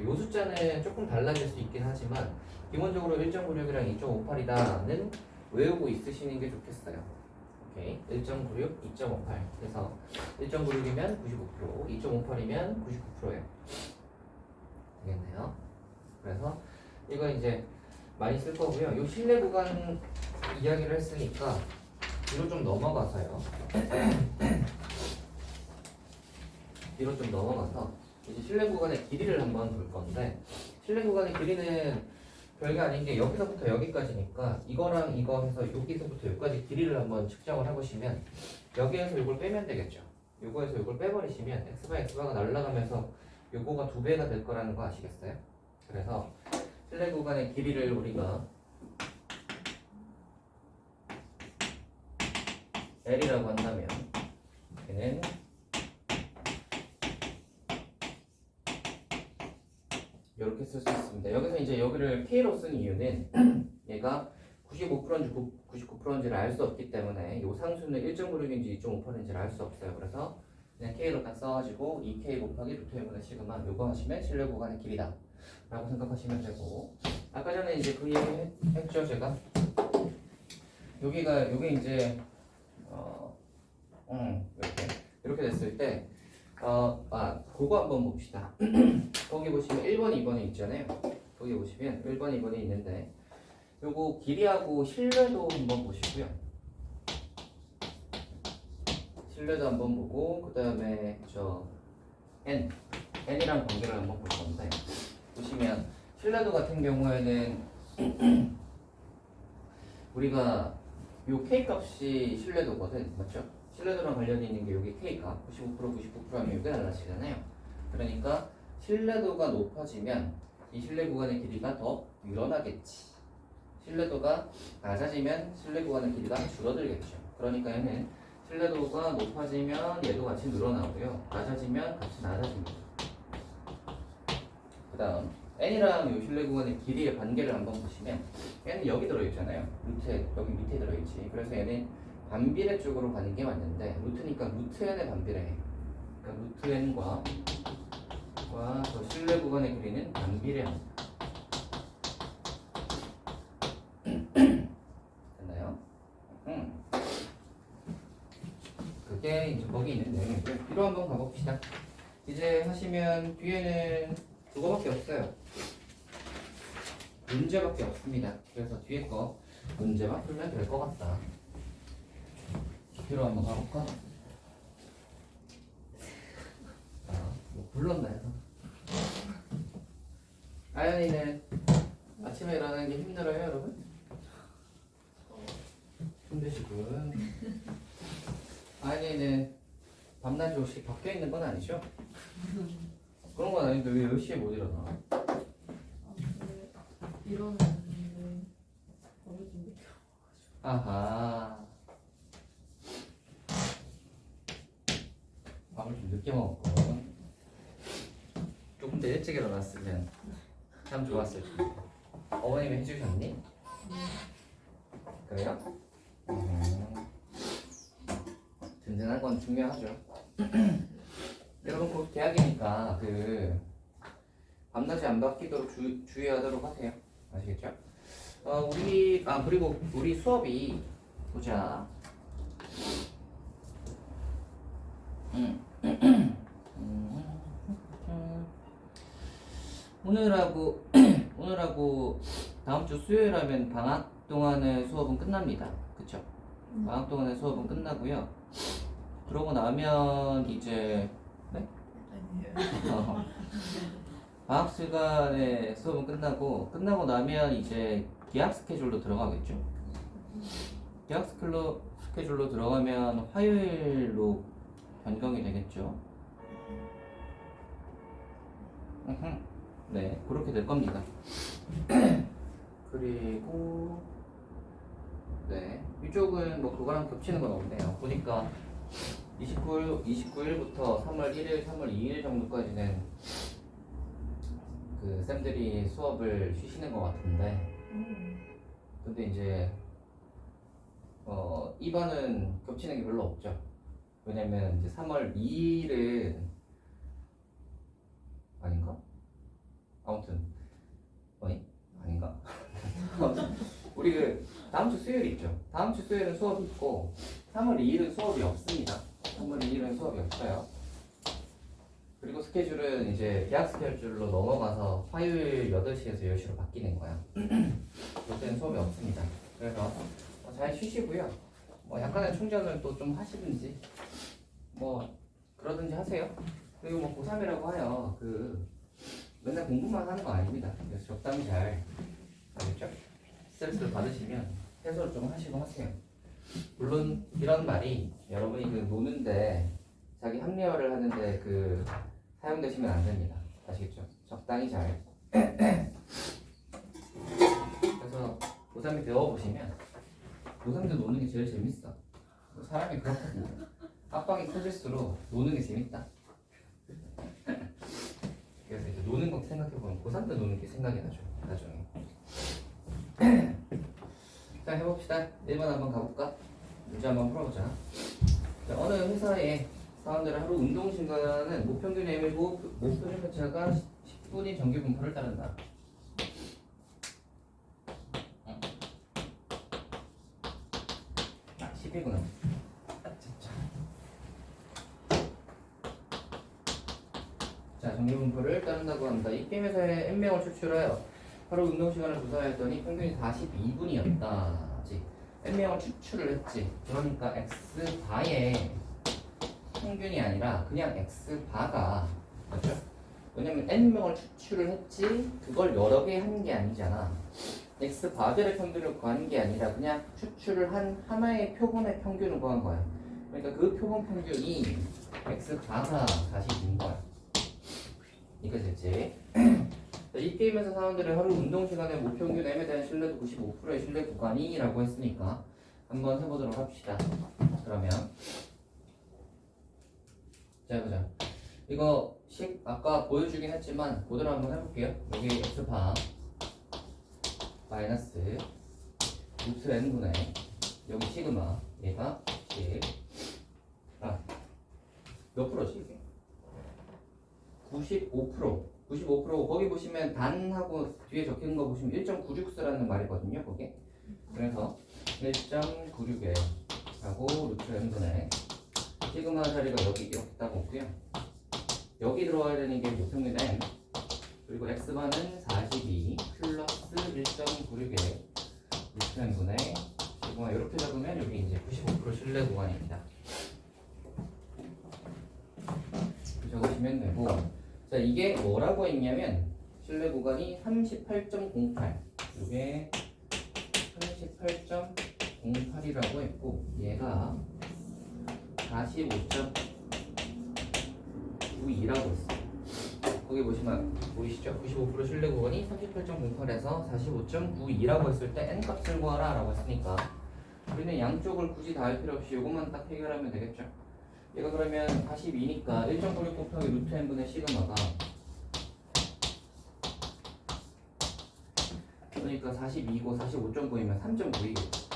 요 숫자는 조금 달라질 수 있긴 하지만 기본적으로 1.96이랑 2.58이다는 외우고 있으시는 게 좋겠어요. 오케이. 1.96, 2.58. 그래서 1.96이면 95%, 2.58이면 99%예요. 되겠네요. 그래서 이거 이제 많이 쓸 거고요. 요 실내 구간 이야기를 했으니까 뒤로 좀 넘어가서요. 뒤로 좀 넘어가서 이제 실내 구간의 길이를 한번 볼 건데 실내 구간의 길이는 별게 아닌 게 여기서부터 여기까지니까 이거랑 이거 해서 여기서부터 여기까지 길이를 한번 측정을 해보시면 여기에서 이걸 빼면 되겠죠. 요거에서 이걸 빼버리시면 x바 x바가 날아가면서 요거가 2배가 될 거라는 거 아시겠어요? 그래서 실내 구간의 길이를 우리가 L이라고 한다면 얘는 이렇게 쓸 수 있습니다. 여기서 이제 여기를 K로 쓴 이유는 얘가 95%인지 99%인지를 알 수 없기 때문에 이 상수는 1.96인지 2.58인지를 알 수 없어요. 그래서 그냥 K로 딱 써가지고 2K 곱하기 루트 1분의 시그마 요거 하시면 실내 구간의 길이다 라고 생각하시면 되고 아까 전에 이제 그 얘기 했죠 제가 요게 이제 이렇게 됐을 때 그거 한번 봅시다. 거기 보시면 1번, 2번에 있잖아요. 거기 보시면 1번, 2번에 있는데 요거 길이하고 신뢰도 한번 보시고요. 신뢰도 한번 보고 그 다음에 n이랑 관계를 한번 볼 건데 보시면 신뢰도 같은 경우에는 우리가 요 K 값이 신뢰도거든, 맞죠? 신뢰도랑 관련이 있는 게 여기 K가 95%, 99%하면 이게 달라지잖아요. 그러니까 신뢰도가 높아지면 이 신뢰 구간의 길이가 더 늘어나겠지. 신뢰도가 낮아지면 신뢰 구간의 길이가 줄어들겠죠. 그러니까 얘는 신뢰도가 높아지면 얘도 같이 늘어나고요. 낮아지면 같이 낮아집니다. 그 다음 n이랑 이 신뢰 구간의 길이의 관계를 한번 보시면 얘는 여기 들어있잖아요. 루트 여기 밑에 들어있지. 그래서 얘는 반비례 쪽으로 가는 게 맞는데 루트니까 루트 n의 반비례. 그러니까 루트 n과 저 실내 구간의 길이는 반비례합니다. 됐나요? 그게 이제 거기 있는 내용이고요. 뒤로 한번 가봅시다. 이제 하시면 뒤에는 그거밖에 없어요. 문제밖에 없습니다. 그래서 뒤에 거 문제만 풀면 될 것 같다. 뒤로 한번 가볼까? 뭐 불렀나 해서. 아연이는 아침에 일어나는 게 힘들어요, 여러분? 힘드시군. 아연이는 밤낮이 혹시 바뀌어 있는 건 아니죠? 그런 건 아닌데 왜 10시에 못 일어나? 일어났는데 버릇이 못 아하. 밥을 좀 늦게 먹었고 조금 더 일찍 일어났으면 참 좋았을 텐데. 어머님이 해주셨니? 그래요? 든든한 건 중요하죠. 여러분 곧 대학이니까 그 밤낮이 안 바뀌도록 주의하도록 하세요. 아시겠죠? 그리고 우리 수업이 보자. 오늘하고 다음 주 수요일하면 방학 동안의 수업은 끝납니다. 그쵸? 방학 동안의 수업은 끝나고요. 그러고 나면 이제 방학 시간에 수업은 끝나고 나면 이제 계약 스케줄로 들어가겠죠. 계약 스케줄로 들어가면 화요일로 변경이 되겠죠. 네, 그렇게 될 겁니다. 그리고 네, 이쪽은 뭐 그거랑 겹치는 건 없네요. 보니까 29일부터 3월 1일, 3월 2일 정도까지는 그 쌤들이 수업을 쉬시는 것 같은데, 근데 이제 이반은 겹치는 게 별로 없죠. 왜냐면 이제 3월 2일은 아닌가? 아무튼 아닌가? 우리 그 다음 주 수요일 있죠. 다음 주 수요일은 수업이 있고 3월 2일은 수업이 없습니다. 3월 2일은 수업이 없어요. 그리고 스케줄은 이제 계약 스케줄로 넘어가서 화요일 8시에서 10시로 바뀌는 거야. 그때는 수업이 없습니다. 그래서 잘 쉬시고요. 뭐 약간의 충전을 또 좀 하시든지 뭐 그러든지 하세요. 그리고 뭐 고3이라고 하여 그 맨날 공부만 하는 거 아닙니다. 그래서 적당히 잘 알겠죠? 스트레스를 받으시면 해소를 좀 하시고 하세요. 물론 이런 말이 여러분이 그 노는데 자기 합리화를 하는데 그 사용되시면 안 됩니다. 아시겠죠? 적당히 잘. 그래서 고3이 배워보시면 고3도 노는 게 제일 재밌어. 사람이 그렇거든요. 압박이 커질수록 노는 게 재밌다. 그래서 이제 노는 거 생각해보면 고3 때 노는 게 생각이 나죠. 나중에. 자, 해봅시다. 1번 한번 가볼까? 문제 한번 풀어보자. 자, 어느 회사의 사원들의 하루 운동 시간은 목평균 M이고 목표준 편차가 10분인 정규 분포를 따른다. 아, 10이구나. 자, 정규 분포를 따른다고 합니다. 이 게임 회사의 N명을 추출하여 하루 운동 시간을 조사했더니 평균이 42분이었다. N명을 추출을 했지. 그러니까 X바의 평균이 아니라 그냥 X바가 맞죠? 왜냐면 N명을 추출을 했지 그걸 여러 개 한 게 아니잖아. X바들의 평균을 구한 게 아니라 그냥 추출을 한 하나의 표본의 평균을 구한 거야. 그러니까 그 표본 평균이 X바가 42인 거야. 이거 됐지? 이 게임에서 사람들의 하루 운동 시간의 목평균 M에 대한 신뢰도 95%의 신뢰 구간이라고 했으니까 한번 해보도록 합시다. 그러면 자 보자. 이거 식 아까 보여주긴 했지만 그대로 한번 해볼게요. 여기 X바 마이너스 루트 N분의 여기 시그마 얘가 10 몇 프로지 이게? 95% 거기 보시면 단하고 뒤에 적힌 거 보시면 1.96쓰라는 말이거든요. 거기 그래서 1.96에 하고 루트 N분의 시그마 자리가 여기 이렇게 딱 없고요. 여기 들어와야 되는 게 목평균 N 그리고 X바는 42 플러스 1.96에 루트 N분의 시그마 이렇게 잡으면 여기 이제 95% 신뢰 구간입니다. 적으시면 되고 자 이게 뭐라고 했냐면 신뢰 구간이 38.08 이게 38.08이라고 했고 얘가 45.9 95.92라고 있어요. 거기 보시면 보이시죠? 95% 신뢰 구간이 38.08에서 45.92라고 했을 때 n 값을 구하라 라고 했으니까 우리는 양쪽을 굳이 다 할 필요 없이 이것만 딱 해결하면 되겠죠? 얘가 그러면 42니까 1.96 곱하기 루트 n분의 시그마가 그러니까 42고 45.9이면 3.9이겠죠.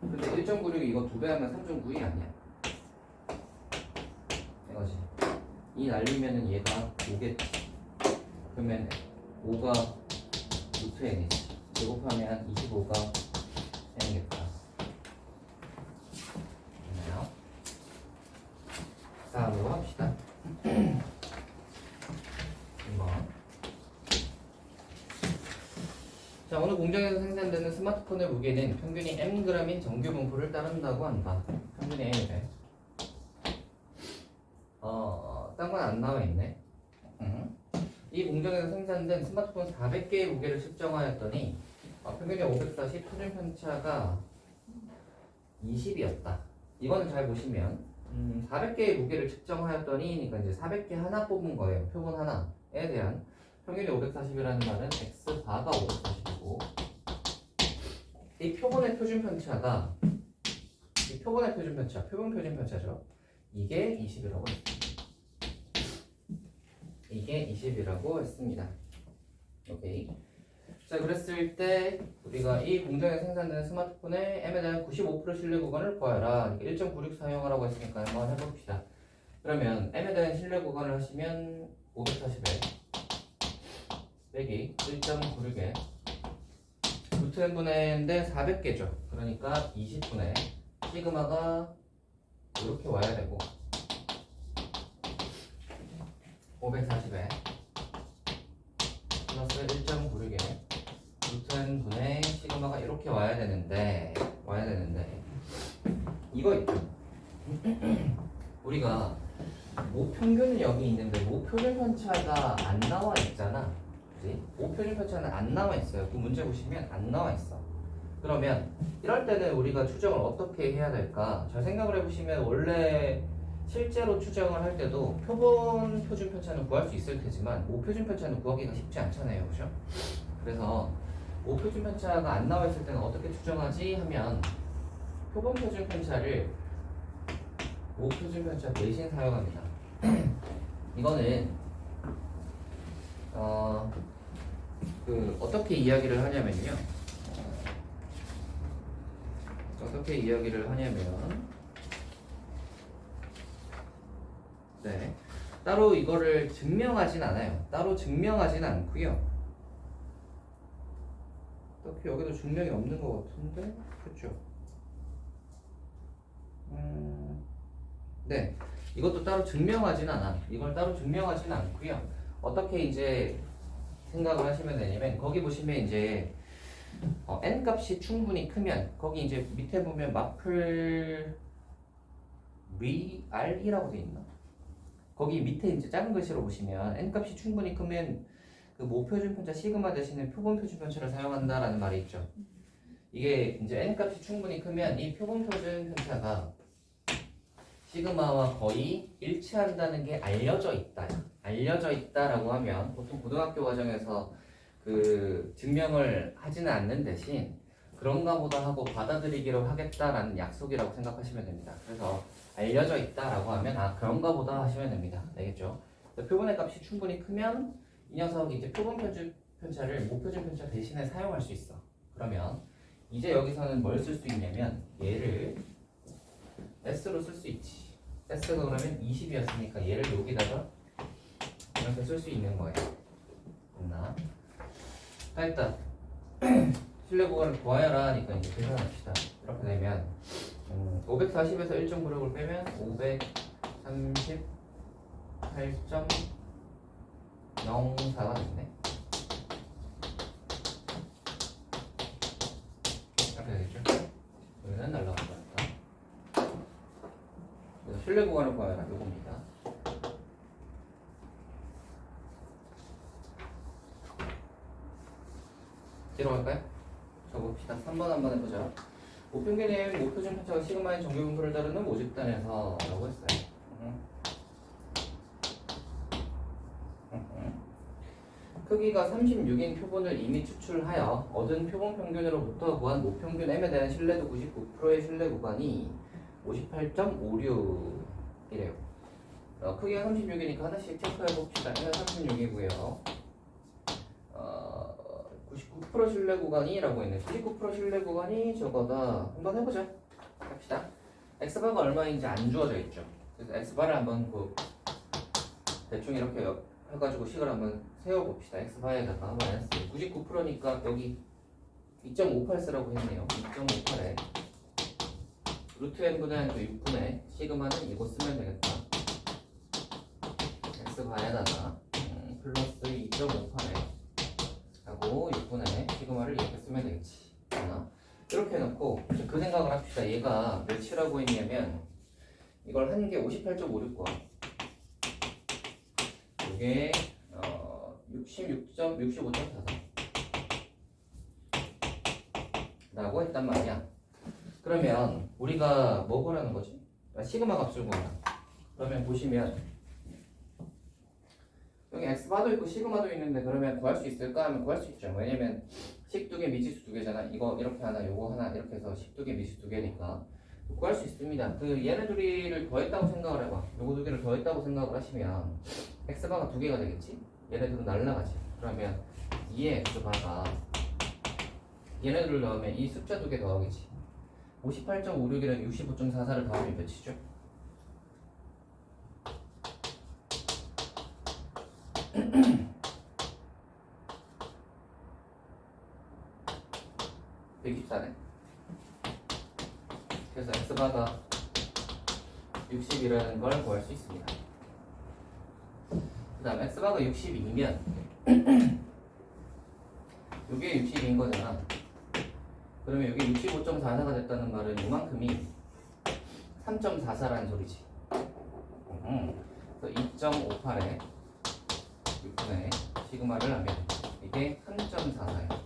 근데 1.96 이거 2배 하면 3.9이 아니야. 이거지. 이 날리면은 얘가 5겠지. 그러면 5가 루트 n이지. 제곱하면 25가 n이겠다. 됐나요? 다음으로 합시다. 2번. 자, 어느 공장에서 생산되는 스마트폰의 무게는 평균이 mg인 정규 분포를 따른다고 한다. 평균이 m이래. 딴 건 안 나와 있네. 이 공장에서 생산된 스마트폰 400개의 무게를 측정하였더니 평균이 540, 표준 편차가 20이었다. 이거는 잘 보시면 400개의 무게를 측정하였더니 그러니까 이제 400개 하나 뽑은 거예요. 표본 하나에 대한 평균이 540이라는 말은 x바가 540이고 이 표본의 표준 편차가 이 표본의 표준 편차, 표본 표준 편차죠. 이게 20이라고 했습니다. 이게 20이라고 했습니다. 오케이. 자, 그랬을 때 우리가 이 공장에 생산되는 스마트폰의 M에 대한 95% 신뢰 구간을 구하라. 1.96 사용하라고 했으니까 한번 해봅시다. 그러면 M에 대한 신뢰 구간을 하시면 540에 빼기 1.96에 루트 n분의 n인데 400개죠. 그러니까 20분의 시그마가 이렇게 와야 되고 540에 플러스 1.96에 루트 n분의 시그마가 이렇게 와야 되는데 이거 있죠. 우리가 모평균은 여기 있는데 모표준 편차가 안 나와 있잖아. 그지? 모표준 편차는 안 나와 있어요. 그 문제 보시면 안 나와 있어. 그러면 이럴 때는 우리가 추정을 어떻게 해야 될까? 잘 생각을 해보시면 원래 실제로 추정을 할 때도 표본 표준 편차는 구할 수 있을 테지만 모표준 편차는 구하기가 쉽지 않잖아요. 그죠? 그래서 모표준 편차가 안 나와 있을 때는 어떻게 추정하지? 하면 표본 표준 편차를 모표준 편차 대신 사용합니다. 이거는 어떻게 이야기를 하냐면요. 어떻게 이야기를 하냐면 네. 따로 이거를 증명하진 않아요. 따로 증명하진 않고요. 딱히 여기도 증명이 없는 것 같은데? 그쵸? 네. 이것도 따로 증명하진 않아. 이걸 따로 증명하진 않고요. 어떻게 이제 생각을 하시면 되냐면 거기 보시면 이제 n 값이 충분히 크면 거기 이제 밑에 보면 마플 R이라고 돼 있나? 거기 밑에 이제 작은 글씨로 보시면 n 값이 충분히 크면 그 모표준 편차 시그마 대신에 표본 표준 편차를 사용한다라는 말이 있죠. 이게 이제 n 값이 충분히 크면 이 표본 표준 편차가 시그마와 거의 일치한다는 게 알려져 있다. 알려져 있다라고 하면 보통 고등학교 과정에서 그 증명을 하지는 않는 대신 그런가 보다 하고 받아들이기로 하겠다라는 약속이라고 생각하시면 됩니다. 그래서 알려져 있다라고 하면 그런가 보다 하시면 됩니다. 알겠죠? 표본의 값이 충분히 크면 이 녀석이 이제 표본 표준 편차를 모표준 편차 대신에 사용할 수 있어. 그러면 이제 여기서는 뭘 쓸 수 있냐면 얘를 S로 쓸 수 있지. S가 그러면 20이었으니까 얘를 여기다가 이렇게 쓸 수 있는 거예요. 됐나? 자, 일단 신뢰 구간을 구하여라 하니까 이제 계산합시다. 이렇게 되면 540에서 1.96을 빼면 538.04가 됐네. 이렇게 되겠죠? 여기는 날라갈 거니까. 그래서 신뢰 구간을 구하여라 요겁니다. 뒤로 갈까요? 적읍시다. 3번 한번 해보자. 모평균의 모표준 편차가 시그마인 정규분포를 따르는 모집단에서 라고 했어요. 크기가 36인 표본을 이미 추출하여 얻은 표본 평균으로부터 구한 모평균 M에 대한 신뢰도 99%의 신뢰 구간이 58.56이래요. 크기가 36이니까 하나씩 체크해 봅시다. M은 36이고요. 99% 신뢰 구간이라고 있네. 99% 신뢰 구간이 저거다. 한번 해보자. 합시다. X바가 얼마인지 안 주어져 있죠. 그래서 X바를 한번 대충 이렇게 해가지고 식을 한번 세워봅시다. X바에다가 마이너스 99%니까 여기 2.58 쓰라고 했네요. 2.58에 루트 n분의 6분의 시그마는 이거 쓰면 되겠다. X바에다가 플러스 2.58에 하고 6분의 시그마를 이렇게 쓰면 되겠지. 이렇게 해놓고 그 생각을 합시다. 얘가 몇이라고 했냐면 이걸 한 개 58.56과 이게 65.4 라고 했단 말이야. 그러면 우리가 뭐 구하는 거지? 시그마 값을 구하라. 그러면 보시면 여기 X바도 있고 시그마도 있는데 그러면 구할 수 있을까 하면 구할 수 있죠. 왜냐면 식 두 개 미지수 두 개잖아. 이거 이렇게 하나 요거 하나 이렇게 해서 식 두 개 미지수 두 개니까 구할 수 있습니다. 그 얘네 둘이를 더했다고 생각을 해봐. 요거 두 개를 더했다고 생각을 하시면 X바가 두 개가 되겠지? 얘네들은 날라가지. 그러면 2의 X바가 얘네들을 넣으면 이 숫자 두 개 더하겠지. 58.56이랑 65.44를 더하면 몇이죠? 124네. 그래서 X바가 60이라는 걸 구할 수 있습니다. 그 다음 X바가 62면 이게 62인 거잖아. 그러면 여기 65.44가 됐다는 말은 이만큼이 3.44라는 소리지. 그래서 2.58에 6분의 시그마를 하면 이게 3.44예요.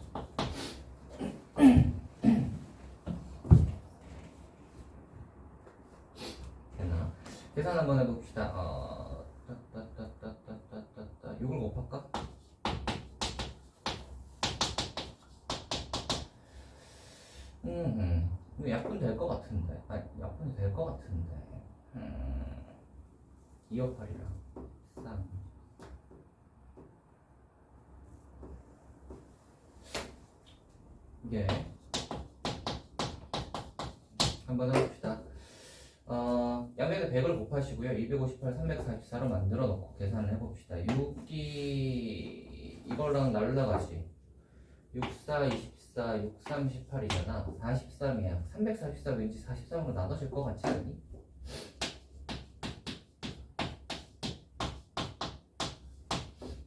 됐나? 계산 한번 해봅시다. 6을 곱할까? 이거 약분 될 것 같은데. 아니, 약분이 될 것 같은데. 258이랑 3. 이게 한번 해봅시다. 양면에 100을 곱하시고요. 258, 344로 만들어 놓고 계산을 해봅시다. 6이 이걸랑 날라가지. 6, 4, 24, 6, 38이잖아. 43이야. 344 왠지 43으로 나눠질 것 같지 않니?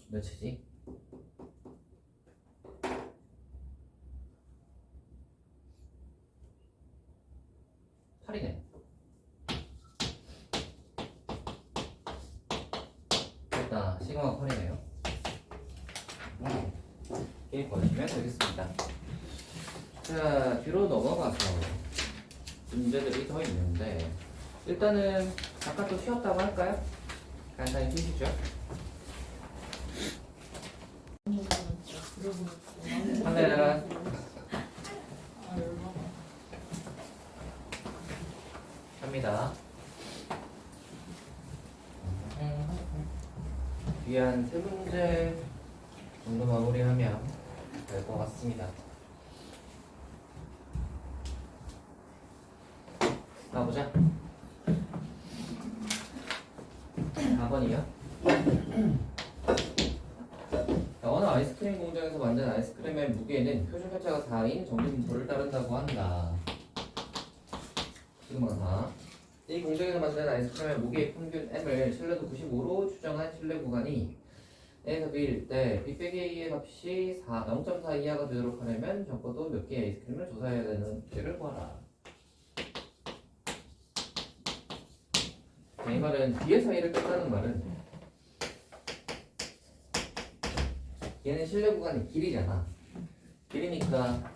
몇이지? 8이네. 됐다. 시그마가 8이네요. 이렇게 보시면 되겠습니다. 자, 뒤로 넘어가서 문제들이 더 있는데 일단은 잠깐 또 쉬었다고 할까요? 간단히 쉬시죠. 카메라 합니다. 뒤에 한 3문제 정도 마무리하면 될 것 같습니다. 가보자. 4번이요. 어느 아이스크림 공장에서 만든 아이스크림의 무게는 표준 회차가 4인 정규분포를 따른다고 한다. 지금 4. 이 공장에서 만든 아이스크림의 무게 평균 M을 신뢰도 95로 추정한 신뢰 구간이 A에서 B일 때 B 빼기 A의 값이 0.4 이하가 되도록 하려면 적어도 몇 개의 아이스크림을 조사해야 되는지를 구하라. 이 말은 B에서 A를 뺐다는 말은 얘는 신뢰 구간이 길이잖아. 길이니까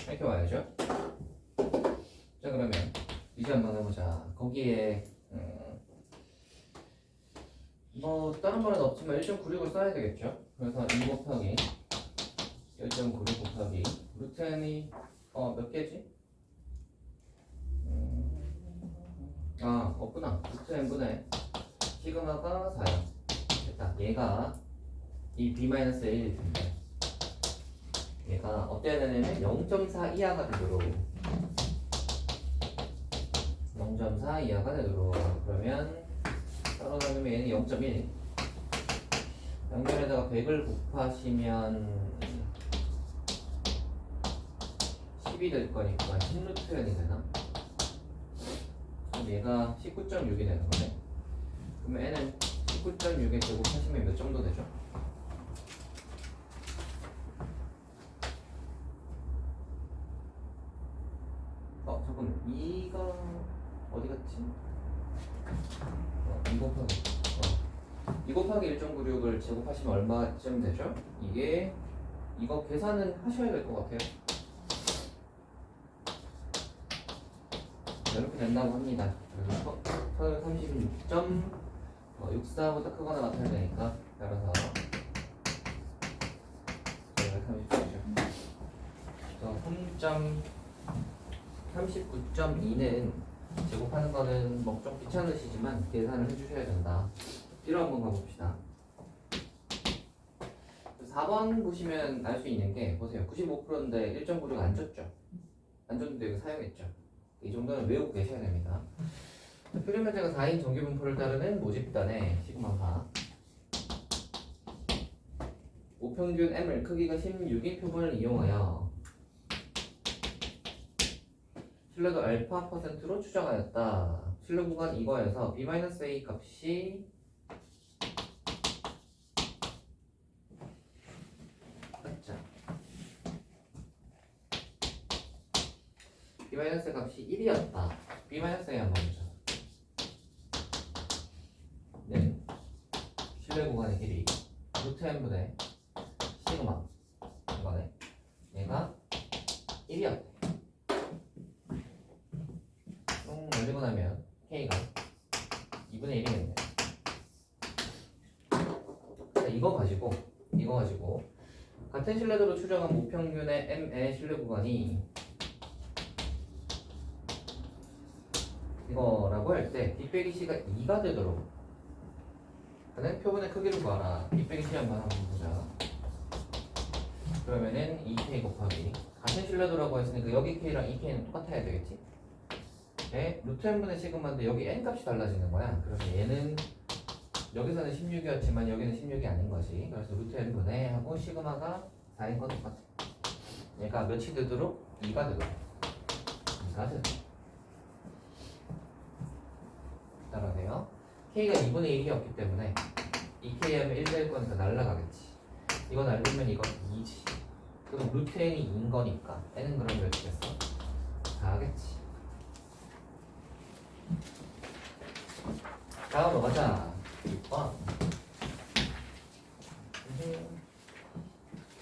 이렇게 와야죠. 자, 그러면 이제 한번 해보자. 거기에 뭐 다른 말은 없지만 1.96을 써야 되겠죠. 그래서 2 곱하기 1.96 곱하기 루트 n이 몇 개지? 없구나. 루트 n분의 시그마가 4야. 됐다. 얘가 이 b-1일 텐데 얘가 어때야 되냐면 0.4 이하가 되도록 0.4 이하가 되도록 그러면 따로 나누면 얘는 0.1 연결에다가 100을 곱하시면 10이 될 거니까 10루트 n이 되나? 그럼 얘가 19.6이 되는 거네. 그러면 n은 19.6에 제곱하시면 몇 정도 되죠? 잠깐만 2가 어디 갔지? 2 곱하기 2 곱하기 1.96을 제곱하시면 얼마쯤 되죠? 이거 계산은 하셔야 될 것 같아요. 이렇게 된다고 합니다. 그래서 1036.64보다 크거나 같아야 되니까 따라서 130이죠. 39.2는 제곱하는 거는 뭐 좀 귀찮으시지만 계산을 해주셔야 된다. 뒤로 한번 가봅시다. 4번 보시면 알 수 있는 게 보세요. 95%인데 1.96 안 줬죠? 안 줬는데 이거 사용했죠? 이 정도는 외우고 계셔야 됩니다. 표준 면제가 4인 정규분포를 따르는 모집단의 시그마가 우평균 m을 크기가 16인 표본을 이용하여 신뢰도 알파 %로 추정하였다. 신뢰 구간 이거에서 b-a 값이 맞자. b-a 값이 1이었다. b-a 한번 보자. 네. 신뢰 구간의 길이 루트 n분의 시그마 이거네. 얘가 1이었대. 올리고 나면 K가 2분의 1이겠네. 이거 가지고 같은 신뢰도로 추정한 우평균의 M의 신뢰 구간이 이거라고 할 때 B 빼기 C가 2가 되도록 하는 표본의 크기를 구하라. B 빼기 C 한번 보자. 그러면은 2K 곱하기 같은 신뢰도라고 했으니까 여기 K랑 이 K는 똑같아야 되겠지? 네, 루트 n분의 시그마인데 여기 n 값이 달라지는 거야. 그래서 얘는 여기서는 16이었지만 여기는 16이 아닌 거지. 그래서 루트 n분의 하고 시그마가 4인 건 똑같아. 얘가 몇이 되도록? 2가 되도록. 2가 되도록. 따라하세요. k가 2분의 1이었기 때문에 2k 하면 1 될 거니까 날라가겠지. 이건 알면 이건 2지. 그럼 루트 n이 2인 거니까 n은 그럼 몇 되겠어? 4겠지. 다음으로 가자. 6번.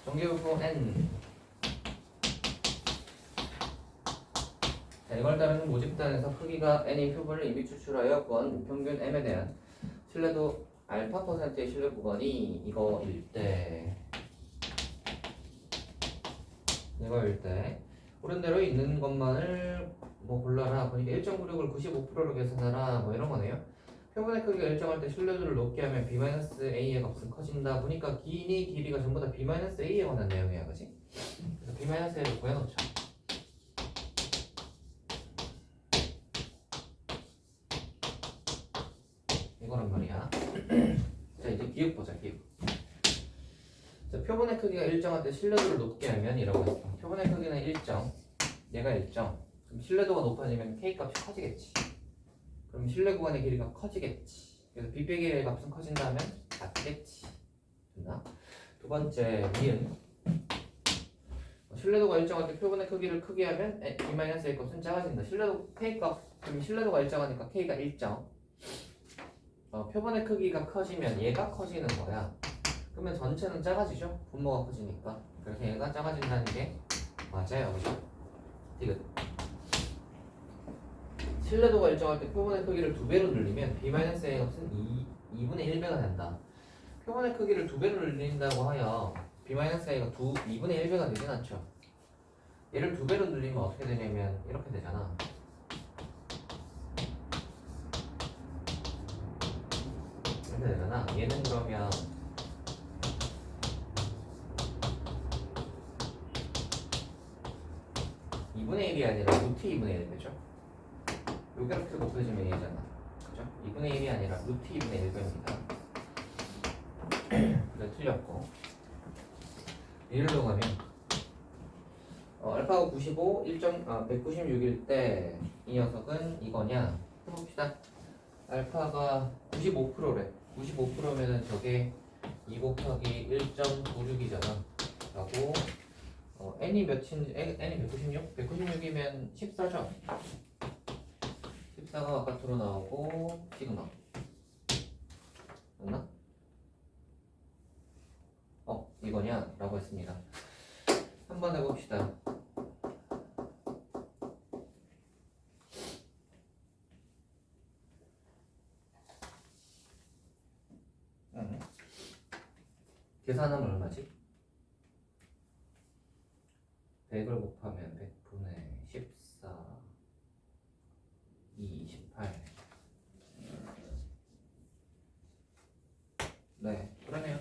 정규분포 n. 자, 이걸 따르는 모집단에서 크기가 n인 표본을 이미 추출하여 구한 우평균 m에 대한 신뢰도 알파 %의 신뢰 구간이 이거일 때 오른대로 있는 것만을 뭐 골라라. 보니까 1.96을 95%로 계산하라. 뭐 이런 거네요. 표본의 크기가 일정할 때 신뢰도를 높게 하면 b-a의 값은 커진다. 보니까 길이가 전부 다 b-a에 관한 내용이야, 그치? 그래서 b-a를 구해놓자. 이거란 말이야. 자, 이제 기억 보자, 기억. 자, 표본의 크기가 일정할 때 신뢰도를 높게 하면 이라고 했어. 표본의 크기는 일정, 얘가 일정. 그럼 신뢰도가 높아지면 k 값이 커지겠지. 그럼 신뢰 구간의 길이가 커지겠지. 그래서 b 빼기 a의 값은 커진다면 같겠지. 됐나? 두 번째 니은 신뢰도가 일정할 때 표본의 크기를 크게 하면 b-a의 값은 작아진다. 신뢰도 k 값 그럼 신뢰도가 일정하니까 k가 일정. 표본의 크기가 커지면 얘가 커지는 거야. 그러면 전체는 작아지죠? 분모가 커지니까. 그래서 얘가 작아진다는 게 맞아요, 그죠? 디귿. 신뢰도가 일정할 때 표본의 크기를 2배로 늘리면 B-A의 값은 2분의 1배가 된다. 표본의 크기를 2배로 늘린다고 하여 B-A가 2분의 1배가 되진 않죠. 얘를 2배로 늘리면 어떻게 되냐면 이렇게 되잖아. 이렇게 되잖아. 얘는 그러면 (2분의 1이) 아니라 루트 2분의 1 되죠? 요게 이렇게 곱해지면 얘잖아. 그죠? 2분의 1이 아니라 루트 2분의 1배입니다. 그래 틀렸고. 이리로 가면 알파가 95, 196일 때 이 녀석은 이거냐? 해봅시다. 알파가 95%래. 95%면은 저게 2 곱하기 1.96이잖아. 라고 n이 몇인지 n이 196? 196이면 14죠. 14가 바깥으로 나오고 시그마 맞나? 이거냐? 라고 했습니다. 한번 해봅시다. 계산하면 얼마지? 100을 곱하면 100분의 14 28 네, 그러네요.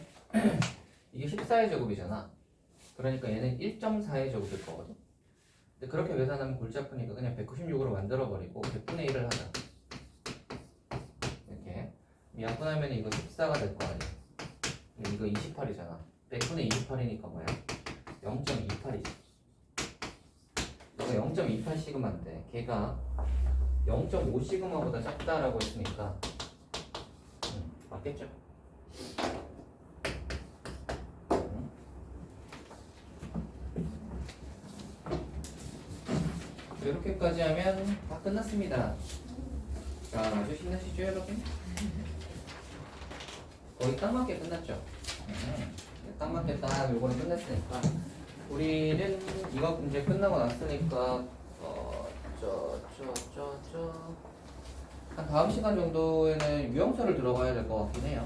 이게 14의 제곱이잖아. 그러니까 얘는 1.4의 제곱일 거거든. 근데 그렇게 계산하면 골치 아프니까 그냥 196으로 만들어버리고 100분의 1을 하자. 이렇게 약분하면 이거 14가 될 거 아니야. 이거 28이잖아. 100분의 28이니까 뭐야? 0.28이지. 이거 0.28 시그마인데 걔가 0.5 시그마보다 작다라고 했으니까 맞겠죠? 이렇게까지 하면 다 끝났습니다. 자, 아주 신나시죠 여러분? 거의 딱 맞게 끝났죠? 딱 맞게 딱 요거는 끝냈으니까 우리는 이거 문제 끝나고 났으니까 한 다음 시간 정도에는 유형설을 들어가야 될 것 같긴 해요.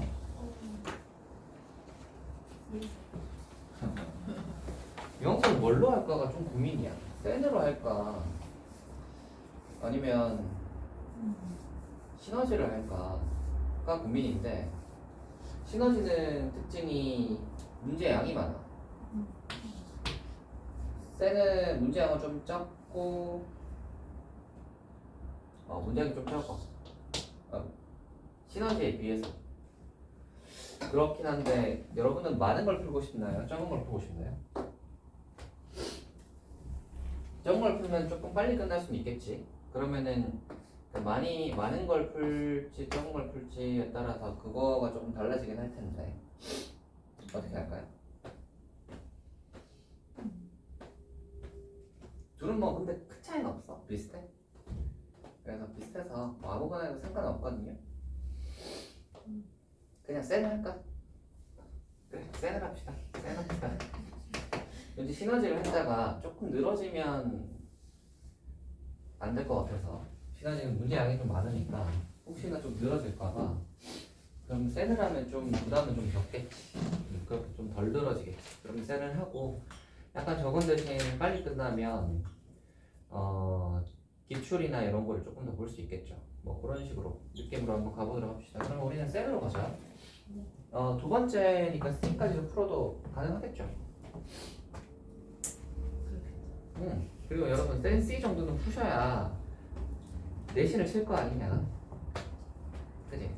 유형설 뭘로 할까가 좀 고민이야. 센으로 할까 아니면 시너지를 할까가 고민인데 시너지는 특징이 문제양이 많아. 센은 문제양은 좀 작고 문제양이 좀 작아. 시너지에 비해서 그렇긴 한데 여러분은 많은 걸 풀고 싶나요? 적은 걸 풀고 싶나요? 적은 걸 풀면 조금 빨리 끝날 수는 있겠지. 그러면은 많은 걸 풀지 적은 걸 풀지에 따라서 그거가 조금 달라지긴 할 텐데 어떻게 할까요? 둘은 뭐 근데 큰 차이는 없어. 비슷해. 그래서 비슷해서 뭐 아무거나 해도 상관없거든요. 그냥 센을 할까? 그래, 센을 합시다. 센 합시다. 왠지 시너지를 했다가 조금 늘어지면 안 될 것 같아서 시너지는 문제양이 좀 많으니까 혹시나 좀 늘어질까봐 그럼 센을 하면 좀 부담은 좀 적겠지. 그렇게 좀 덜 늘어지겠지. 그럼 센을 하고 약간 적은 대신 빨리 끝나면 기출이나 이런 거를 조금 더 볼 수 있겠죠. 뭐 그런 식으로 느낌으로 한번 가보도록 합시다. 그럼 우리는 센으로 가자. 두 번째니까 C까지도 풀어도 가능하겠죠. 그리고 여러분 센 C 정도는 푸셔야 내신을 칠 거 아니냐. 그지?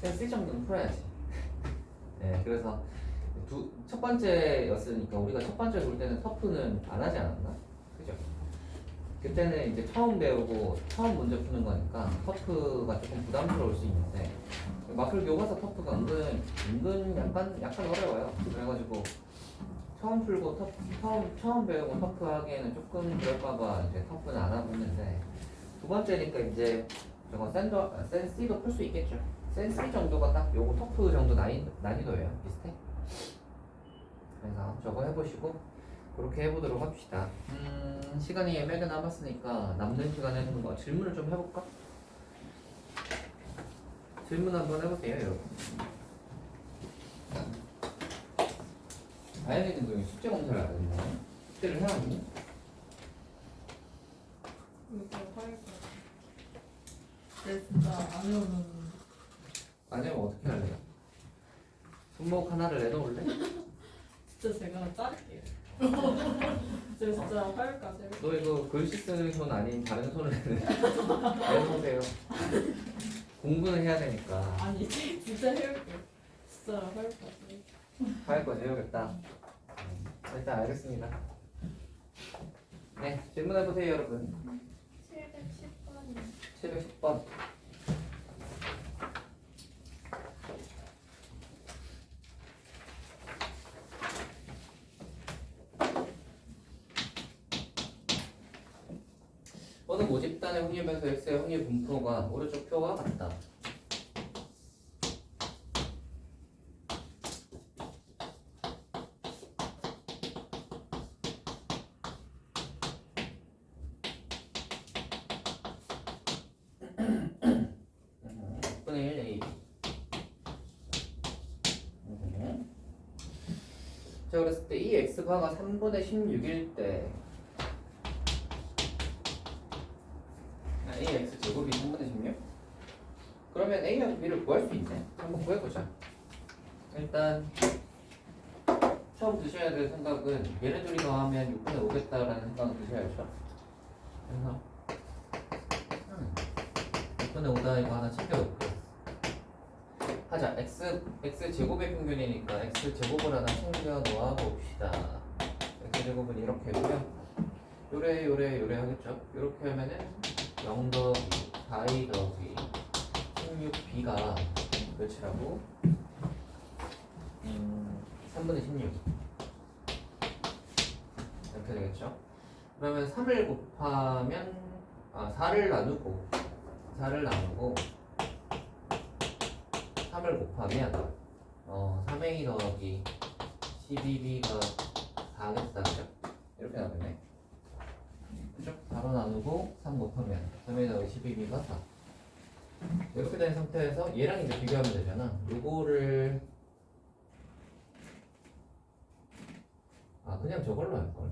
센 C 정도는 풀어야지. 네, 그래서 첫 번째였으니까 우리가 첫 번째 볼 때는 터프는 안 하지 않았나? 그죠? 그때는 이제 처음 배우고 처음 문제 푸는 거니까 터프가 조금 부담스러울 수 있는데 마플 교과서 터프가 은근 약간 어려워요. 그래가지고 처음 풀고 처음 배우고 터프 하기에는 조금 그럴까봐 이제 터프는 안 하고 있는데 두 번째니까 이제 저거 센 C도 풀 수 있겠죠. 센 C 정도가 딱 요거 터프 정도 난이도예요. 비슷해. 그래서 저거 해보시고 그렇게 해보도록 합시다. 시간이 몇 개 남았으니까 남는 시간에는 뭐 질문을 좀 해볼까? 질문 한번 해볼게요, 여러분. 다현이 등등이 숙제 검사를 안 했나? 숙제를 해왔니? 이거 할 거야. 내 진짜 안 해오면 아니면 어떻게 할래요? 손목 하나를 내놓을래? 진짜 제가 자를게요. 제가 진짜 화요일까지 해볼게요. 너 이거 글씨 쓰는 손 아닌 다른 손을 내놓으세요. 공부는 해야 되니까. 아니 진짜 해볼게요. 진짜 화요일까지. 할 거지 해야겠다. 일단 알겠습니다. 네, 질문해보세요, 여러분. 710번이요. 710번. 어느 모집단의 확률에서 X의 확률 분포가 오른쪽 표와 같다. 분의 1 A. 자, 그랬을 때 이 X바가 3분의 16일 때 A X 제곱이 3분의 16? 그러면 A하고 B를 구할 수 있네. 한번 구해보자. 일단 처음 드셔야 될 생각은 얘네 둘이 더하면 6분의 5겠다라는 생각을 드셔야죠. 그래서 6분의 5다 이거 하나 챙겨놓고 하자. X 제곱의 평균이니까 X 제곱을 하나 챙겨 놓아 봅시다. X 제곱은 이렇게 되고요. 요래 하겠죠. 이렇게 하면은 0 더하기 4a 더하기 16b가 몇이라고? 3분의 16 이렇게 되겠죠. 그러면 3을 곱하면 4를 나누고 3을 곱하면 3a 더하기 12b가 4겠다, 그죠? 이렇게 나오네. 그죠? 4로 나누고 3 곱하면 3a 더하기 12b가 4. 이렇게 된 상태에서 얘랑 이제 비교하면 되잖아. 요거를 그냥 저걸로 할걸.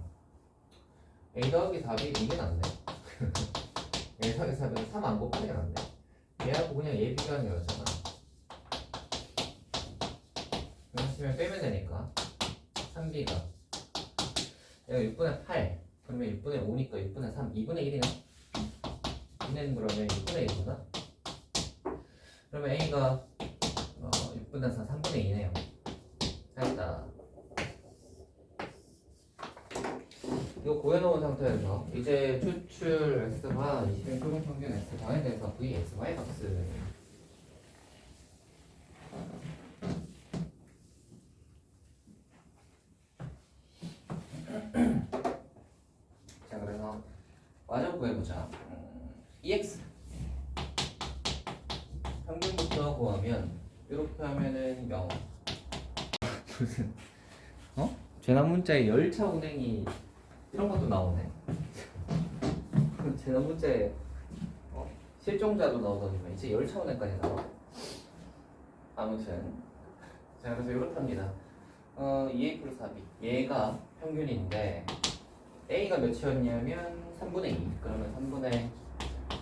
a 더하기 4b 이게 낫네. a 더하기 4b는 3 안 곱하는 게 낫네. 얘하고 그냥 얘 비교하는 게 낫잖아. 그러면 빼면 되니까 3b가 얘가 6분의 8 그러면 6분의 5니까 6분의 3 2분의 1이네. 2는 그러면 6분의 1이구나. 그러면 A가 6분의 4 3분의 2네요. 잘했다. 이거 구해놓은 상태에서 이제 추출 X와 20일 표본 평균 X과에 대해서 VX와의 값을 자, 그래서 마저 구해보자. EX 평균부터 구하면 이렇게 하면은 0 무슨 재난 문자에 열차 운행이 이런 것도 나오네. 재난 문자에 실종자도 나오더니만 이제 열차 운행까지 나와. 아무튼 자, 그래서 이렇답니다. 2a 플러스 4b 얘가 평균인데 a가 몇이었냐면 3분의 2. 그러면 3분의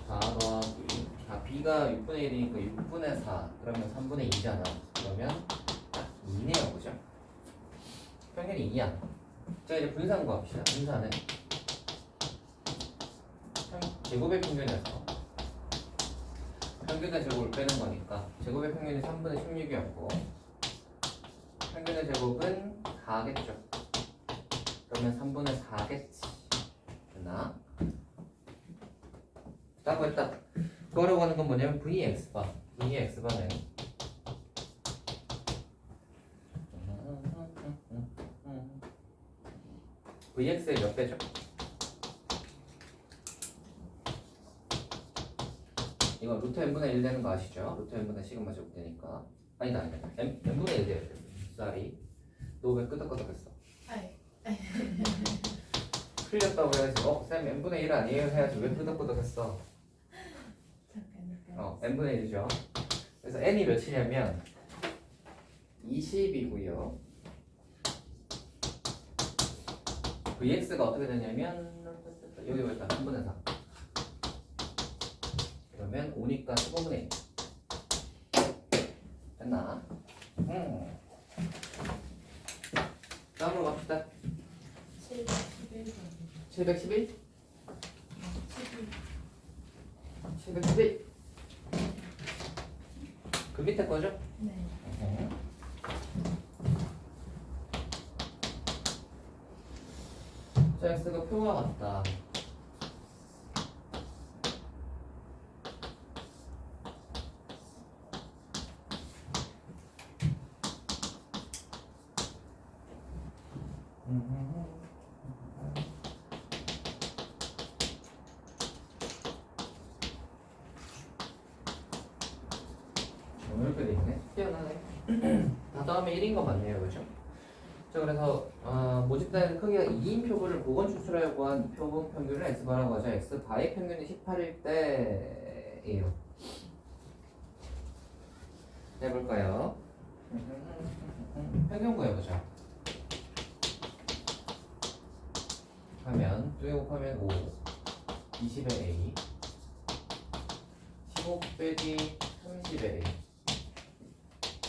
4 더하기 b가 6분의 1이니까 6분의 4 그러면 3분의 2잖아. 그러면 딱 2네요, 그죠? 평균이 2야. 자, 이제 분산 구합시다. 분산은 제곱의 평균에서 평균의 제곱을 빼는 거니까 제곱의 평균이 3분의 16이었고 평균의 제곱은 4겠죠. 그러면 3분의 4겠지. 됐나? 라고 했다. 그거라고 하는 건 뭐냐면 VX바. VX바는 VX의 몇 배죠? 이거 루트 n분의 1 되는 거 아시죠? 루트 n분의 시그마 제곱 되니까 n분의 1 돼야 돼. 쌀이 너 왜 끄덕끄덕했어? 아니 틀렸다고 해야지. 쌤 n분의 1 아니에요 해야지. 왜 끄덕끄덕 했어? 잠깐. n분의 1이죠. 그래서 n이 몇이냐면 20이고요. vx가 어떻게 되냐면 여기 보니까 3분의 4. 그러면 5니까 15분의 1. 됐나? 다음으로 갑시다. 711번. 711? 711. 그 밑에 거죠? 네. 자, x가 표와 같다. 이렇게 돼 있네. 희한하네. 다 다음에 1인 거 맞네요, 그죠? 자, 그래서 모집단의 크기가 2인 표본을 보건 추출하려고 한 표본 평균을 x바라고 하죠. x바의 평균이 18일 때예요. 해볼까요? 평균 구해보자. 하면 2에 곱하면 5, 20의 a, 15 빼기 30의 a.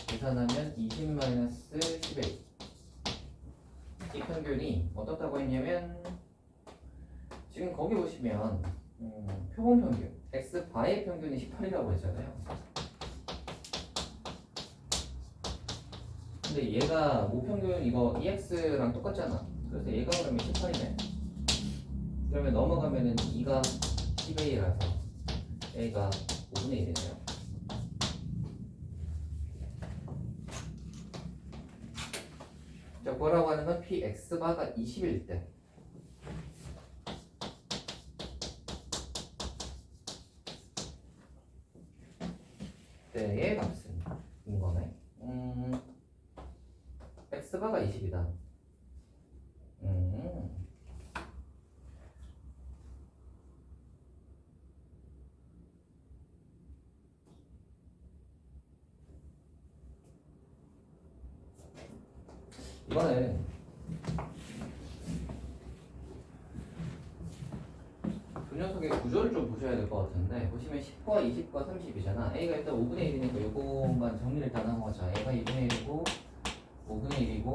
계산하면 20 마이너스 10a. 이 평균이 어떻다고 했냐면 지금 거기 보시면 표본 평균 x 바의 평균이 18이라고 했잖아요. 근데 얘가 모평균 이거 EX랑 똑같잖아. 그래서 얘가 그러면 18이네. 그러면 넘어가면은 2가 10A라서 A가 5분의 1이네요. 자, 뭐라고 하는 건 PX바가 20일 때 때의 값은 인 거네. X바가 20이다. 이거는 두 녀석의 구조를 좀 보셔야 될 것 같은데 보시면 10과 20과 30이잖아. A가 일단 5분의 1이니까 요거만 정리를 일단 한 거죠. A가 2분의 1이고 5분의 1이고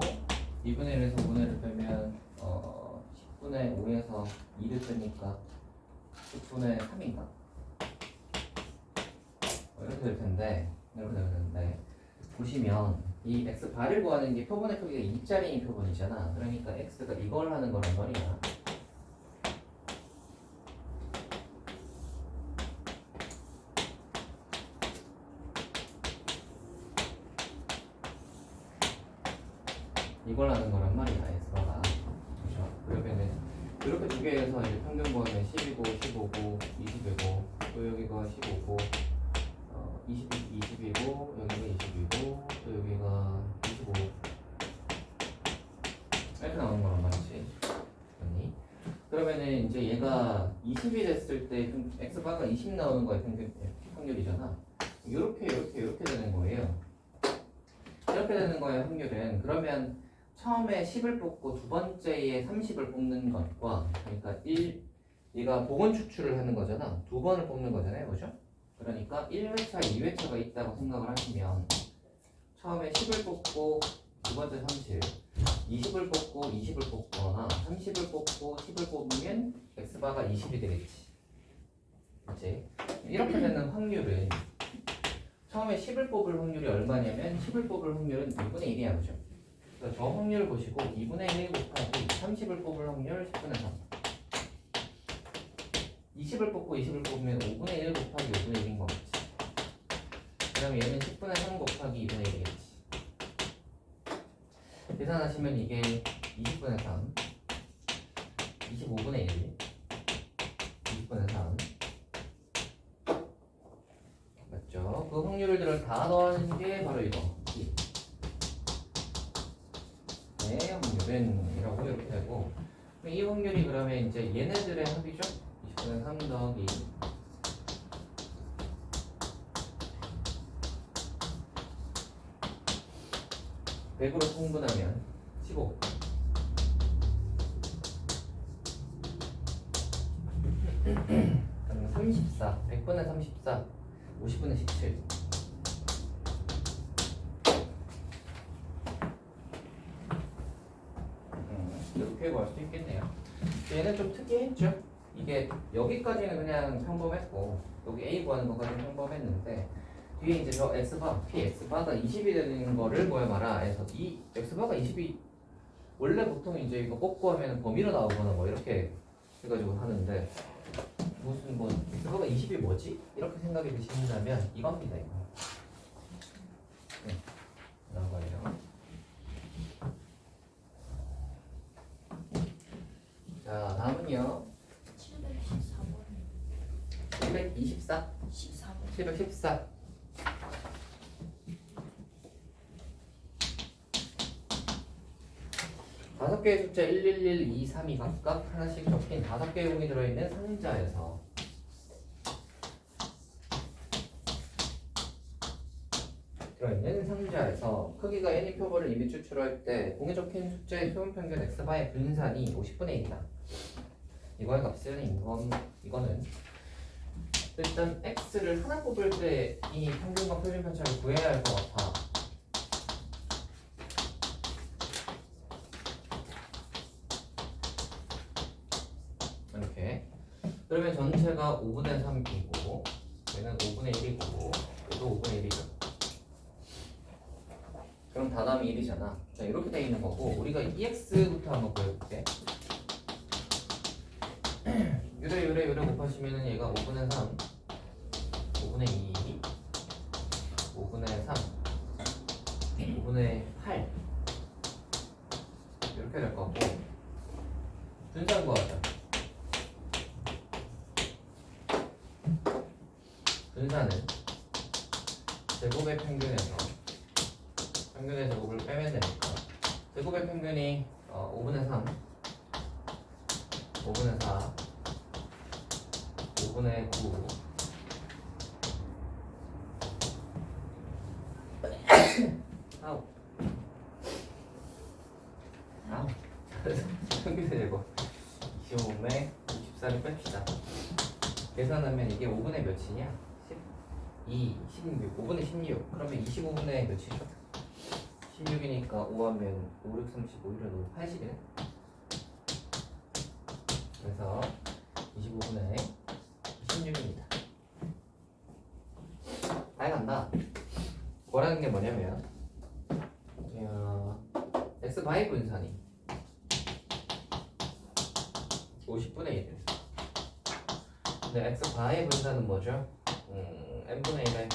2분의 1에서 5분의 1을 빼면 10분의 5에서 2를 빼니까 10분의 3인가? 이렇게 될 텐데 보시면 이 x바를 구하는 게 표본의 크기가 2짜리인 표본이잖아. 그러니까 x가 이걸 하는 거란 말이야. 이걸 하는 거란 말이야, x바가. 그렇죠? 그러면은 이렇게 두 개에서 이제 평균 구하면 10이고 15고 20이고 또 여기가 15고 20이고 여기가 20이고 또 여기가 25 이렇게 나오는 거란 말이지. 그러니 그러면은 이제 얘가 20이 됐을 때 x바가 20 나오는 거의 확률이잖아. 이렇게 되는 거예요. 이렇게 되는 거의 확률은 그러면 처음에 10을 뽑고 두 번째에 30을 뽑는 것과 그러니까 얘가 보건 추출을 하는 거잖아. 두 번을 뽑는 거잖아요, 그죠? 그러니까 1회차, 2회차가 있다고 생각을 하시면 처음에 10을 뽑고 두 번째 30, 20을 뽑고 20을 뽑거나 30을 뽑고 10을 뽑으면 x바가 20이 되겠지. 그치? 이렇게 되는 확률은 처음에 10을 뽑을 확률이 얼마냐면 10을 뽑을 확률은 2분의 1이야, 그죠? 그래서 저 확률을 보시고 2분의 1 곱하기 30을 뽑을 확률 10분의 3. 20을 뽑고 20을 뽑으면 5분의 1 곱하기 5분의 1인 거겠지. 그럼 얘는 10분의 3 곱하기 2분의 1이겠지. 계산하시면 이게 20분의 3, 25분의 1, 20분의 3 맞죠? 그 확률들을 다 더하는 게 바로 이거 네, 확률은 이라고 이렇게 되고, 그럼 이 확률이 그러면 이제 얘네들의 합이죠? 20분의 3 더하기 100으로 통분하면 15. 그럼 34. 100분의 34. 50분의 17. 이렇게 구할 수 있겠네요. 얘는 좀 특이했죠? 이게 여기까지는 그냥 평범했고, 여기 A 구하는 것까지는 평범했는데, 뒤에 이제 저 X바, PX바가 20이 되는 거를 구해봐라 해서 이 X바가 20이 원래 보통 이제 이거 꼭 구하면 범위로 나오거나 뭐 이렇게 해가지고 하는데, 무슨 뭐 X바가 20이 뭐지? 이렇게 생각이 드신다면 이겁니다, 이거. 네, 나와요. 자, 다음은요. 714번. 724. 14번. 714. 다섯 개의 숫자 111, 2, 3이 각각 하나씩 적힌 5개의 공이 들어있는 상자에서 크기가 n이 표본을 이미 추출할 때 공에 적힌 숫자의 표본 평균 x바의 분산이 50분의 1이다. 이거의 값은 이거는 일단 x를 하나 뽑을 때 이 평균과 표준 편차를 구해야 할 것 같아. 이렇게. 그러면 전체가 5분의 3이고 얘는 5분의 1이고 얘도 5분의 1이죠. 그럼 다담이 1이잖아. 자, 이렇게 돼 있는 거고 우리가 EX부터 한번 보여볼게. 요래 곱하시면은 얘가 5분의 3, 5분의 2, 5분의 3, 5분의 8 이렇게 될 거고 분산 구하자. 분산은 제곱의 평균에서 평균의 제곱을 빼면 되니까 제곱의 평균이 5분의 3, 5분의 4, 5분의 9 아우 평균의 제곱 25분의 64를 뺍시다. 계산하면 이게 5분의 몇이냐? 12, 16, 5분의 16 그러면 25분의 몇이죠? 16이니까 5하면 5, 6, 35, 1은 5, 80이네. 그래서 25분의 16입니다. 잘 간다. 뭐라는 게 뭐냐면 x바의 분산이 50분의 1. 근데 x바의 분산은 뭐죠? n분의 1의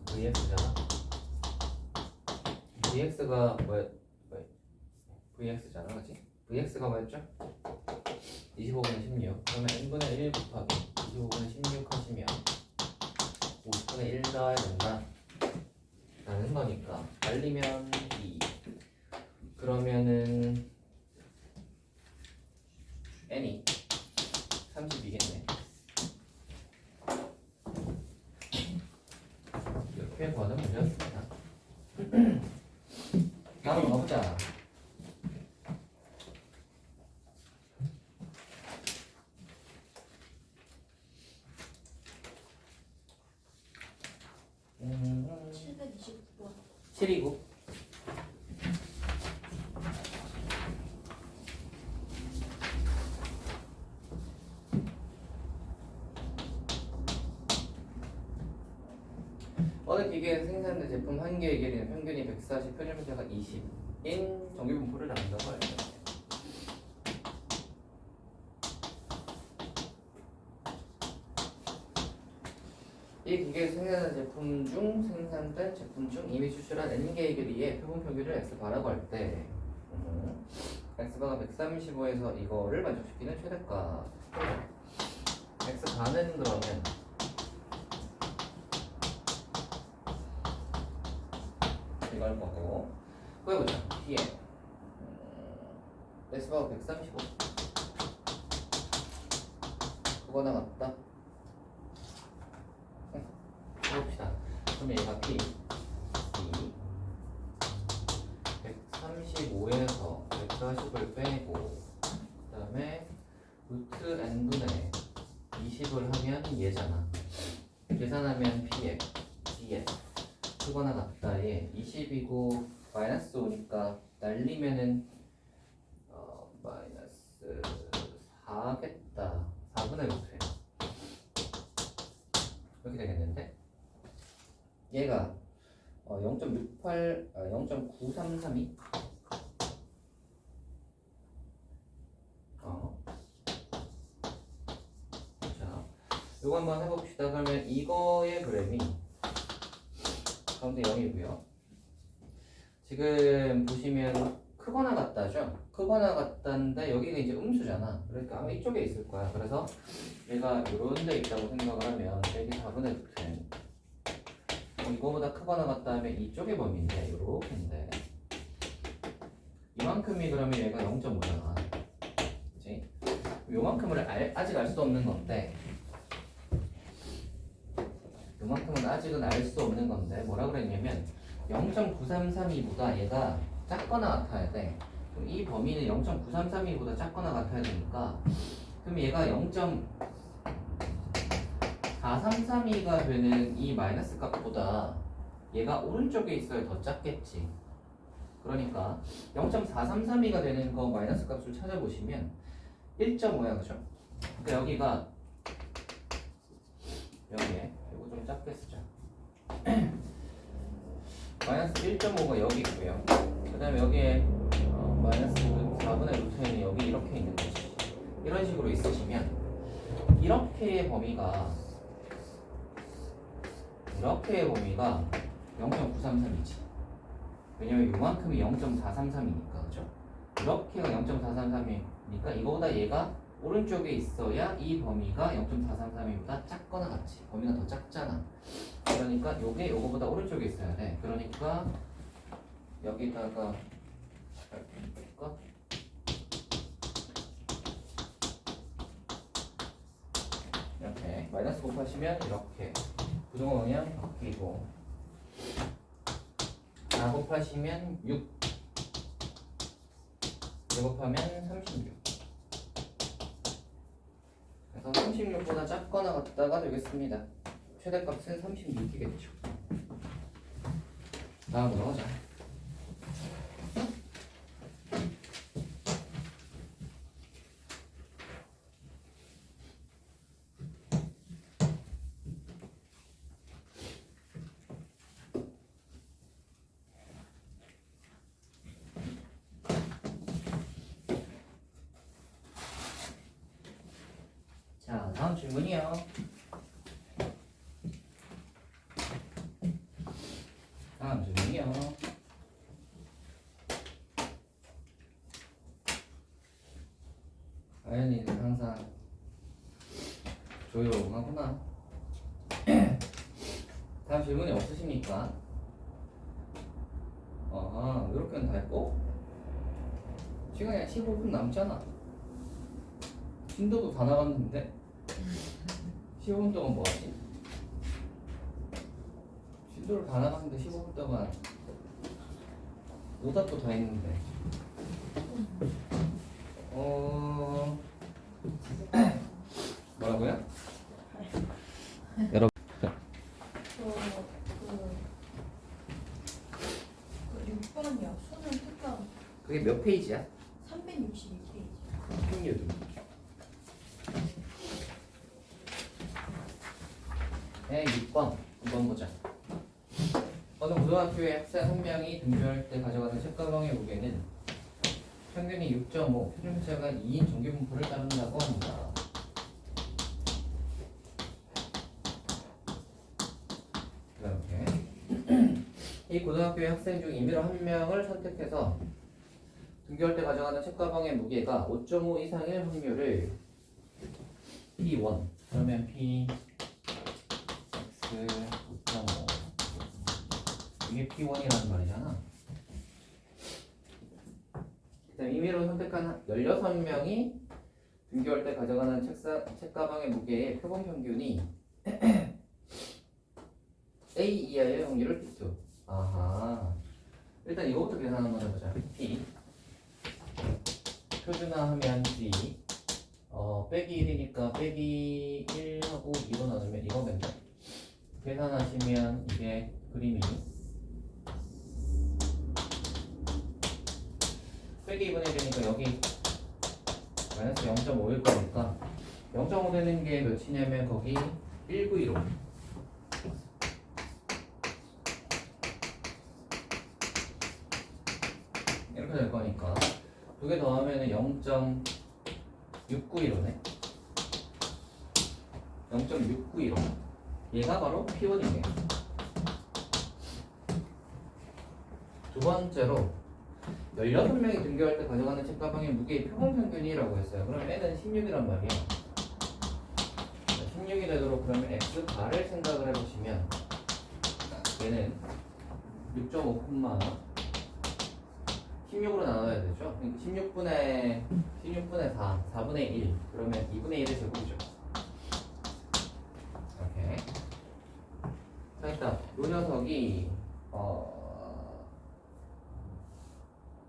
vx잖아. vx가 vx잖아, 그치? vx가 뭐였죠? 25분의 16. 그러면 n분의 1 곱하기 25분의 16 하시면 50분의 1 더해야 된다 라는 거니까 달리면 2. 그러면은 n이 32겠네. 이렇게 구하는 문제였습니다. 다음 가보자. 음, 729번. 7이고 어느 기계에서 생산된 제품 한 개의 길이는 평균이 140, 표준 편차가 20인 정규분포를 나눈다고 알죠. 이 기계에서 생산된 제품 중 이미 추출한 n개의 길이의 표본 평균을 x바라고 할 때 x바가 135에서 이거를 만족시키는 최대값 x바는 그러면 이걸 거고 구해보자. P에 X가 135 그거나 같다. 해봅시다. 그럼 얘가 P 135에서 140을 빼고 그 다음에 루트 n분의 20을 하면 얘잖아. 계산하면 P에 D에 크거나 같다에 20이고 마이너스 5니까 날리면은 마이너스 4겠다. 4분의 루트에 이렇게 되겠는데 얘가 0.68, 0.9332 자, 요거 한번 해봅시다. 그러면 이거의 그램이 가운데 0이고요. 지금 보시면 크거나 같다죠? 크거나 같다인데 여기가 이제 음수잖아. 그러니까 아마 이쪽에 있을 거야. 그래서 얘가 요런 데 있다고 생각을 하면 여기 4분의 루트 이거보다 크거나 같다면 이쪽의 범위인데 요렇게인데 이만큼이 그러면 얘가 0.5잖아. 그치? 요만큼을 아직 알 수 없는 건데 요만큼은 아직은 알 수 없는 건데 뭐라 그랬냐면 0.9332보다 얘가 작거나 같아야 돼. 그럼 이 범위는 0.9332보다 작거나 같아야 되니까 그럼 얘가 0.4332가 되는 이 마이너스 값보다 얘가 오른쪽에 있어야 더 작겠지. 그러니까 0.4332가 되는 거 마이너스 값을 찾아보시면 1.5야 그죠? 그러니까 여기가 여기에 이거 좀 작게 쓰자. 마이너스 1.5가 여기 있고요. 그 다음에 여기에 마이너스 4분의 루트는 여기 이렇게 있는 거지. 이런 식으로 있으시면 이렇게의 범위가 0.933이지. 왜냐면 요만큼이 0.433이니까 그죠? 이렇게가 0.433이니까 이거보다 얘가 오른쪽에 있어야 이 범위가 0.433보다 작거나 같지. 범위가 더 작잖아. 그러니까 요게 요거보다 오른쪽에 있어야 돼. 그러니까 여기다가 볼까? 이렇게 마이너스 곱하시면 이렇게 부동호 방향 바뀌고 4 곱하시면 6 제곱하면 36 그래서 36보다 작거나 같다가 되겠습니다. 최대값은 36이겠죠. 다음으로 가자. 자, 다음 질문이요. 다음 질문이요. 아연이는 항상 조용하구나. 다음 질문이 없으십니까? 이렇게는 다 했고 시간이 15분 남잖아. 진도도 다 나갔는데 15분 동안 뭐 하지? 진도를 다 나갔는데 15분 동안 오답도 다 했는데 뭐라고요? 여러분 그 6번이야. 수능 특강 그게 몇 페이지야? 362페이지. 확률 네, 6번 한번 보자. 어느 고등학교의 학생 한 명이 등교할 때 가져가는 책가방의 무게는 평균이 6.5, 표준차가 2인 정규분포를 따른다고 합니다. 이렇게 이 고등학교의 학생 중 임의로 한 명을 선택해서 등교할 때 가져가는 책가방의 무게가 5.5 이상일 확률을 P1 그러면 P X 5.5 이게 P1이라는 말이잖아. 임의로 선택한 16명이 등교할 때 가져가는 책가방의 무게의 표본 평균이 A 이하의 확률을 P2. 아하. 일단 이거부터 계산 한번 해보자. P 표준화하면 G 빼기 1이니까 빼기 1하고 2로 나누면 이거겠네. 계산하시면 이게 그림이 빼기 2분의 1이니까 여기 마이너스 0.5일 거니까 0.5 되는 게 몇이냐면 거기 1915 이렇게 될 거니까 두 개 더하면 0.6915네. 0.691호. 얘가 바로 P1이네요. 두 번째로 16명이 등교할 때 가져가는 책가방의 무게의 표본 평균이라고 했어요. 그럼 N은 16이란 말이에요. 16이 되도록 그러면 X 바를 생각을 해보시면 얘는 6.5, 16으로 나눠야 되죠. 16분의 4, 4분의 1. 그러면 2분의 1의 제곱이죠. 이렇게. 자, 일단 이 녀석이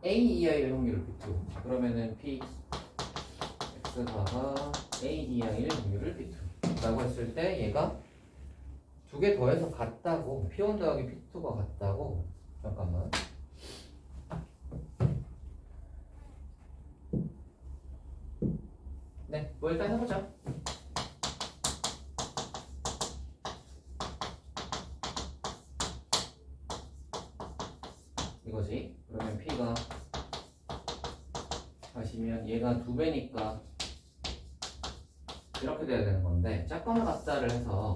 A 이하의 확률을 P2. 그러면은 P X가 A 이하의 확률을 P2 라고 했을 때 얘가 두 개 더해서 같다고 P1 더하기 P2가 같다고. 잠깐만. 네, 뭐 일단 해보자. 이거지. 그러면 P가 하시면 얘가 2배니까 이렇게 돼야 되는 건데 짝거나 같다를 해서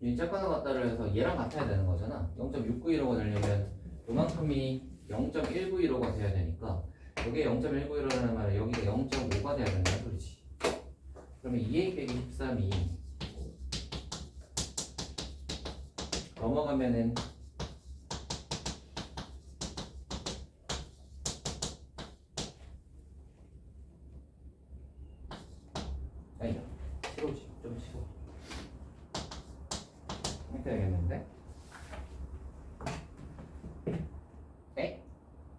이 짝거나 같다를 해서 얘랑 같아야 되는 거잖아. 0.691호가 되려면 요만큼이 0.191호가 돼야 되니까 여기에 0.191호라는 말은 여기가 0.5가 돼야 된다는 소리지. 그러면 2A 빼기 13이 넘어가면은 아니야, 치우지, 좀 치워. 이렇게 되겠는데?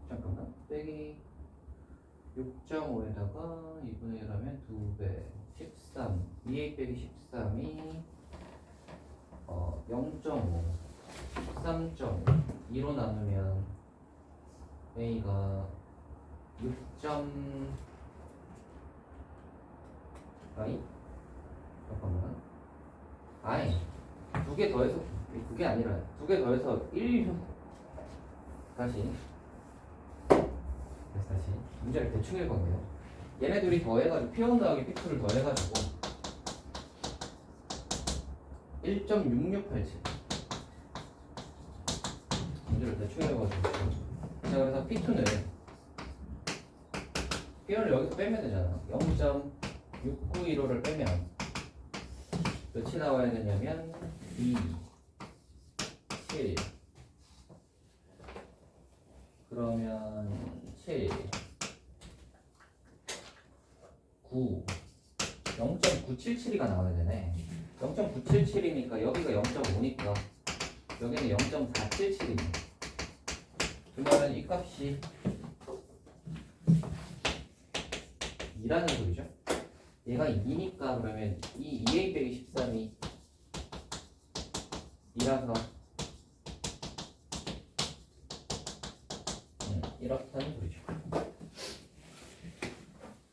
잠깐만. 빼기 6.5에다가 2분의 1 하면 2배 13 2A 빼기 13이 0.5 13.2로 나누면 A가 6. 아니? 잠깐만. 아니, 두 개 더해서 그게 아니라 두 개 더해서 1. 다시 문제를 대충 읽었네요. 얘네 둘이 더해가지고 P1 더하기 P2를 더해가지고 1.6687 문제를 대충 읽어가지고. 자, 그래서 P2는 P1을 여기서 빼면 되잖아. 0.6915를 빼면 몇이 나와야 되냐면 2, 7 그러면 7, 9, 0.977이가 나와야 되네. 0.977이니까 여기가 0.5니까 여기는 0.477이네. 그러면 이 값이 2라는 소리죠. 얘가 2니까 그러면 이 2A 빼기 13이 2라서 이렇다는 소리죠.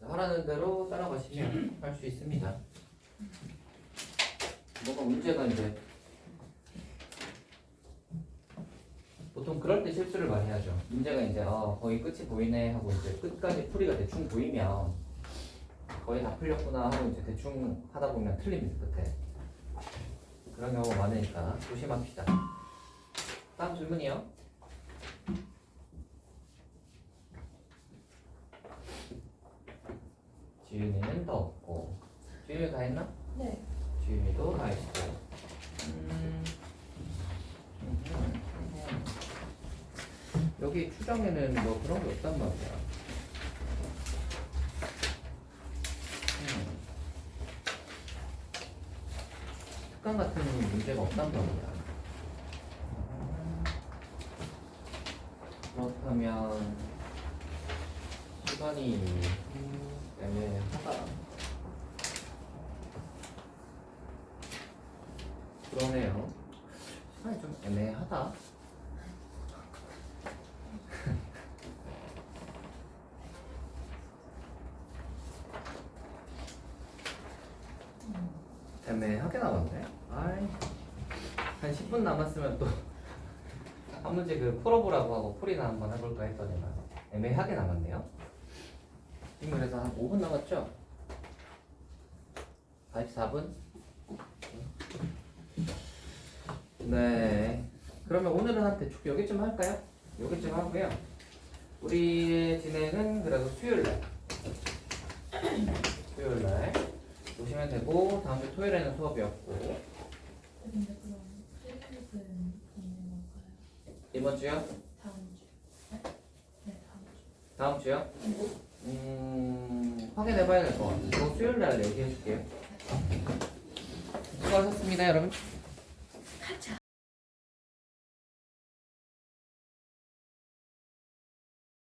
하라는 대로 따라가시면 할 수 있습니다. 뭔가 문제가 이제 보통 그럴 때 실수를 많이 하죠. 문제가 이제 거의 끝이 보이네 하고 이제 끝까지 풀이가 대충 보이면 거의 다 풀렸구나 하고 이제 대충 하다 보면 틀립니다. 끝에 그런 경우가 많으니까 조심합시다. 다음 질문이요. 지윤이는 더 없고 지윤이 다 했나? 네. 지윤이도 다 했고 여기 추정에는 뭐 그런 게 없단 말이야. 특강 같은 문제가 없단 말이야. 그렇다면 시간이 애매하다. 그러네요. 시간이 좀 애매하다. 애매하게 남았네. 아이, 한 10분 남았으면 또 한 문제 그 풀어보라고 하고 풀이나 한번 해볼까 했더니만 애매하게 남았네요. 지금 그래서 한 5분 남았죠? 44분? 네. 그러면 오늘은 한 대충 여기쯤 할까요? 여기쯤 하고요. 우리의 진행은 그래도 수요일날 오시면 되고, 다음 주 토요일에는 수업이었고. 근데 그럼 필립은 있는 건가요? 이번 주요? 다음 주. 네? 네, 다음 주. 다음 주요? 확인해봐야 될 것 같아요. 그거 수요일날 얘기해줄게요. 수고하셨습니다, 여러분. 가자.